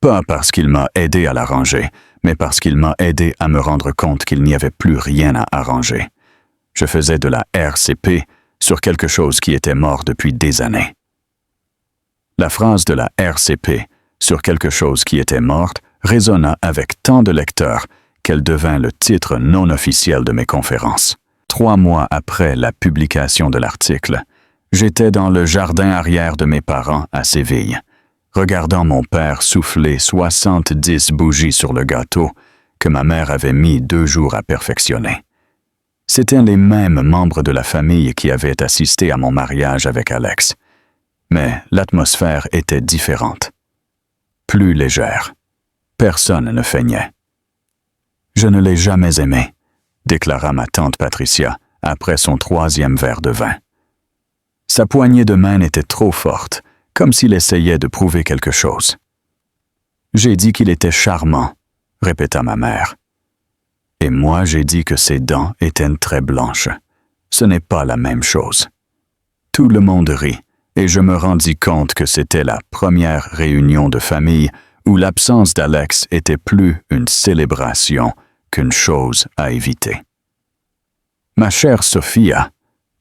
Pas parce qu'il m'a aidé à l'arranger, mais parce qu'il m'a aidé à me rendre compte qu'il n'y avait plus rien à arranger. Je faisais de la RCP sur quelque chose qui était mort depuis des années. La phrase de la RCP sur quelque chose qui était morte résonna avec tant de lecteurs qu'elle devint le titre non officiel de mes conférences. 3 mois après la publication de l'article, j'étais dans le jardin arrière de mes parents à Séville, regardant mon père souffler 70 bougies sur le gâteau que ma mère avait mis 2 jours à perfectionner. C'étaient les mêmes membres de la famille qui avaient assisté à mon mariage avec Alex, mais l'atmosphère était différente, plus légère. Personne ne feignait. « Je ne l'ai jamais aimé », déclara ma tante Patricia après son 3e verre de vin. Sa poignée de main était trop forte, comme s'il essayait de prouver quelque chose. « J'ai dit qu'il était charmant », répéta ma mère. Et moi j'ai dit que ses dents étaient très blanches. Ce n'est pas la même chose. Tout le monde rit, et je me rendis compte que c'était la première réunion de famille où l'absence d'Alex était plus une célébration qu'une chose à éviter. « Ma chère Sophia »,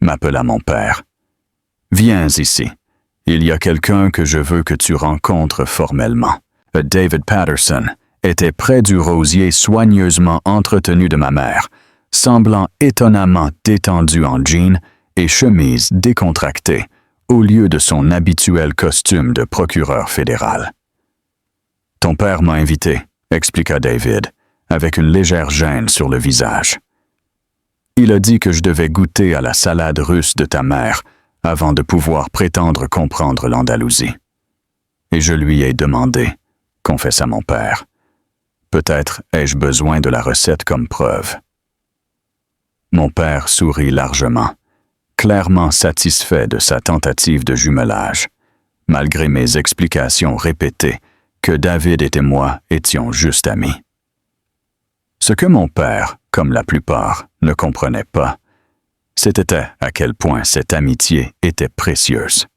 m'appela mon père, « viens ici. Il y a quelqu'un que je veux que tu rencontres formellement. » David Patterson était près du rosier soigneusement entretenu de ma mère, semblant étonnamment détendu en jean et chemise décontractée, au lieu de son habituel costume de procureur fédéral. « Ton père m'a invité », expliqua David, avec une légère gêne sur le visage. « Il a dit que je devais goûter à la salade russe de ta mère avant de pouvoir prétendre comprendre l'Andalousie. Et je lui ai demandé, confessa mon père. Peut-être ai-je besoin de la recette comme preuve. » Mon père sourit largement, clairement satisfait de sa tentative de jumelage, malgré mes explications répétées que David et moi étions juste amis. Ce que mon père, comme la plupart, ne comprenait pas, C'était à quel point cette amitié était précieuse.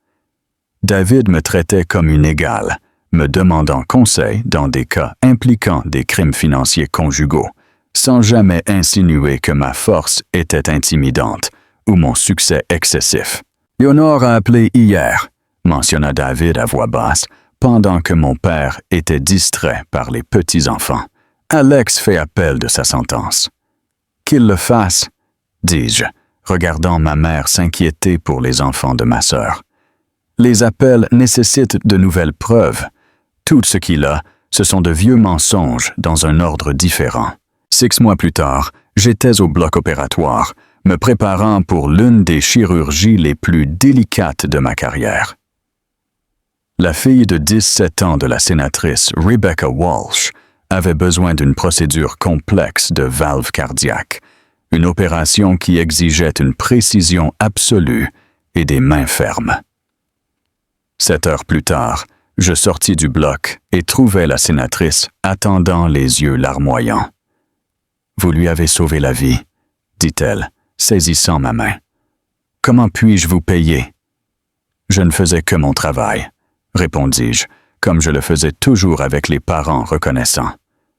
David me traitait comme une égale, me demandant conseil dans des cas impliquant des crimes financiers conjugaux, sans jamais insinuer que ma force était intimidante ou mon succès excessif. « Léonore a appelé hier », mentionna David à voix basse, pendant que mon père était distrait par les petits-enfants. Alex fait appel de sa sentence. « Qu'il le fasse », dis-je, regardant ma mère s'inquiéter pour les enfants de ma sœur. Les appels nécessitent de nouvelles preuves. Tout ce qu'il a, ce sont de vieux mensonges dans un ordre différent. 6 mois plus tard, j'étais au bloc opératoire, me préparant pour l'une des chirurgies les plus délicates de ma carrière. La fille de 17 ans de la sénatrice Rebecca Walsh avait besoin d'une procédure complexe de valve cardiaque, une opération qui exigeait une précision absolue et des mains fermes. 7 heures plus tard, je sortis du bloc et trouvai la sénatrice attendant les yeux larmoyants. « Vous lui avez sauvé la vie », dit-elle, saisissant ma main. « Comment puis-je vous payer ?»« Je ne faisais que mon travail », répondis-je, comme je le faisais toujours avec les parents reconnaissants.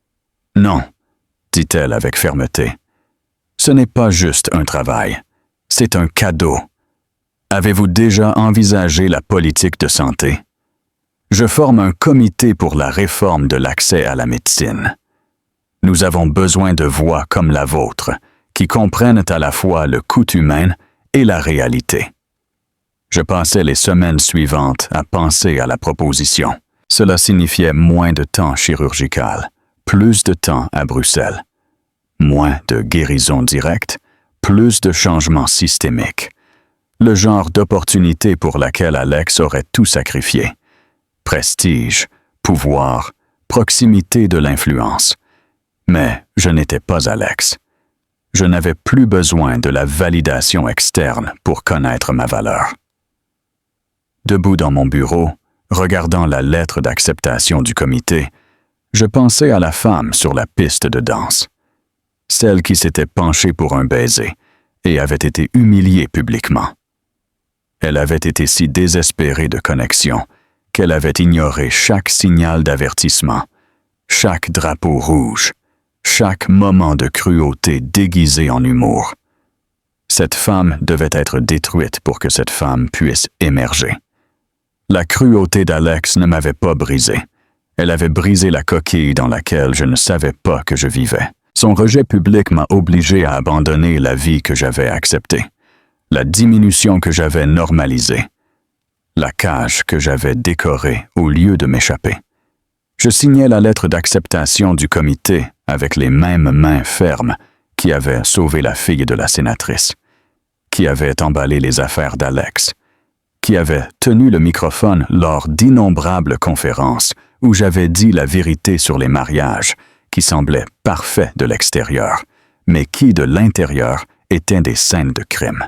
« Non », dit-elle avec fermeté. « Ce n'est pas juste un travail, c'est un cadeau. Avez-vous déjà envisagé la politique de santé? Je forme un comité pour la réforme de l'accès à la médecine. Nous avons besoin de voix comme la vôtre, qui comprennent à la fois le coût humain et la réalité. » Je passais les semaines suivantes à penser à la proposition. Cela signifiait moins de temps chirurgical, plus de temps à Bruxelles. Moins de guérison directe, plus de changements systémiques. Le genre d'opportunité pour laquelle Alex aurait tout sacrifié. Prestige, pouvoir, proximité de l'influence. Mais je n'étais pas Alex. Je n'avais plus besoin de la validation externe pour connaître ma valeur. Debout dans mon bureau, regardant la lettre d'acceptation du comité, je pensais à la femme sur la piste de danse. Celle qui s'était penchée pour un baiser et avait été humiliée publiquement. Elle avait été si désespérée de connexion qu'elle avait ignoré chaque signal d'avertissement, chaque drapeau rouge, chaque moment de cruauté déguisé en humour. Cette femme devait être détruite pour que cette femme puisse émerger. La cruauté d'Alex ne m'avait pas brisé. Elle avait brisé la coquille dans laquelle je ne savais pas que je vivais. Son rejet public m'a obligé à abandonner la vie que j'avais acceptée, la diminution que j'avais normalisée, la cage que j'avais décorée au lieu de m'échapper. Je signais la lettre d'acceptation du comité avec les mêmes mains fermes qui avaient sauvé la fille de la sénatrice, qui avaient emballé les affaires d'Alex, qui avaient tenu le microphone lors d'innombrables conférences où j'avais dit la vérité sur les mariages qui semblaient parfaits de l'extérieur, mais qui, de l'intérieur, étaient des scènes de crime.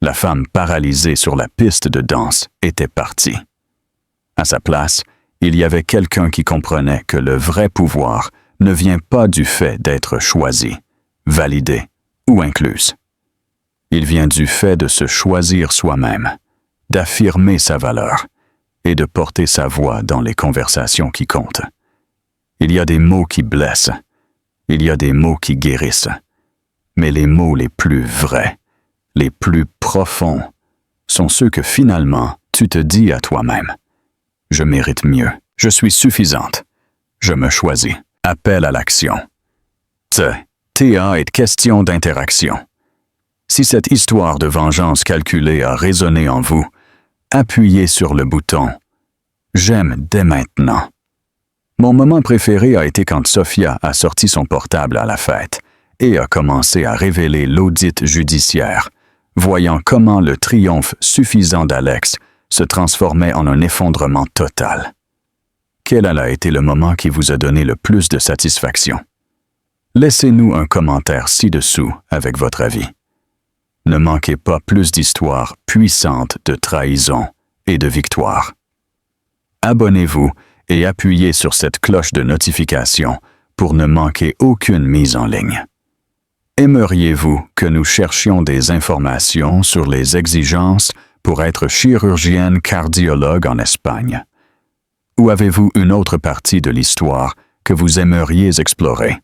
La femme paralysée sur la piste de danse était partie. À sa place, il y avait quelqu'un qui comprenait que le vrai pouvoir ne vient pas du fait d'être choisi, validé ou incluse. Il vient du fait de se choisir soi-même, d'affirmer sa valeur et de porter sa voix dans les conversations qui comptent. Il y a des mots qui blessent, il y a des mots qui guérissent, mais les mots les plus vrais, les plus profonds, sont ceux que finalement tu te dis à toi-même. Je mérite mieux, je suis suffisante, je me choisis. Appel à l'action. TA est question d'interaction. Si cette histoire de vengeance calculée a résonné en vous, appuyez sur le bouton « J'aime dès maintenant ». Mon moment préféré a été quand Sophia a sorti son portable à la fête et a commencé à révéler l'audit judiciaire, voyant comment le triomphe suffisant d'Alex se transformait en un effondrement total. Quel a été le moment qui vous a donné le plus de satisfaction? Laissez-nous un commentaire ci-dessous avec votre avis. Ne manquez pas plus d'histoires puissantes de trahison et de victoire. Abonnez-vous et appuyez sur cette cloche de notification pour ne manquer aucune mise en ligne. Aimeriez-vous que nous cherchions des informations sur les exigences pour être chirurgienne cardiologue en Espagne? Ou avez-vous une autre partie de l'histoire que vous aimeriez explorer?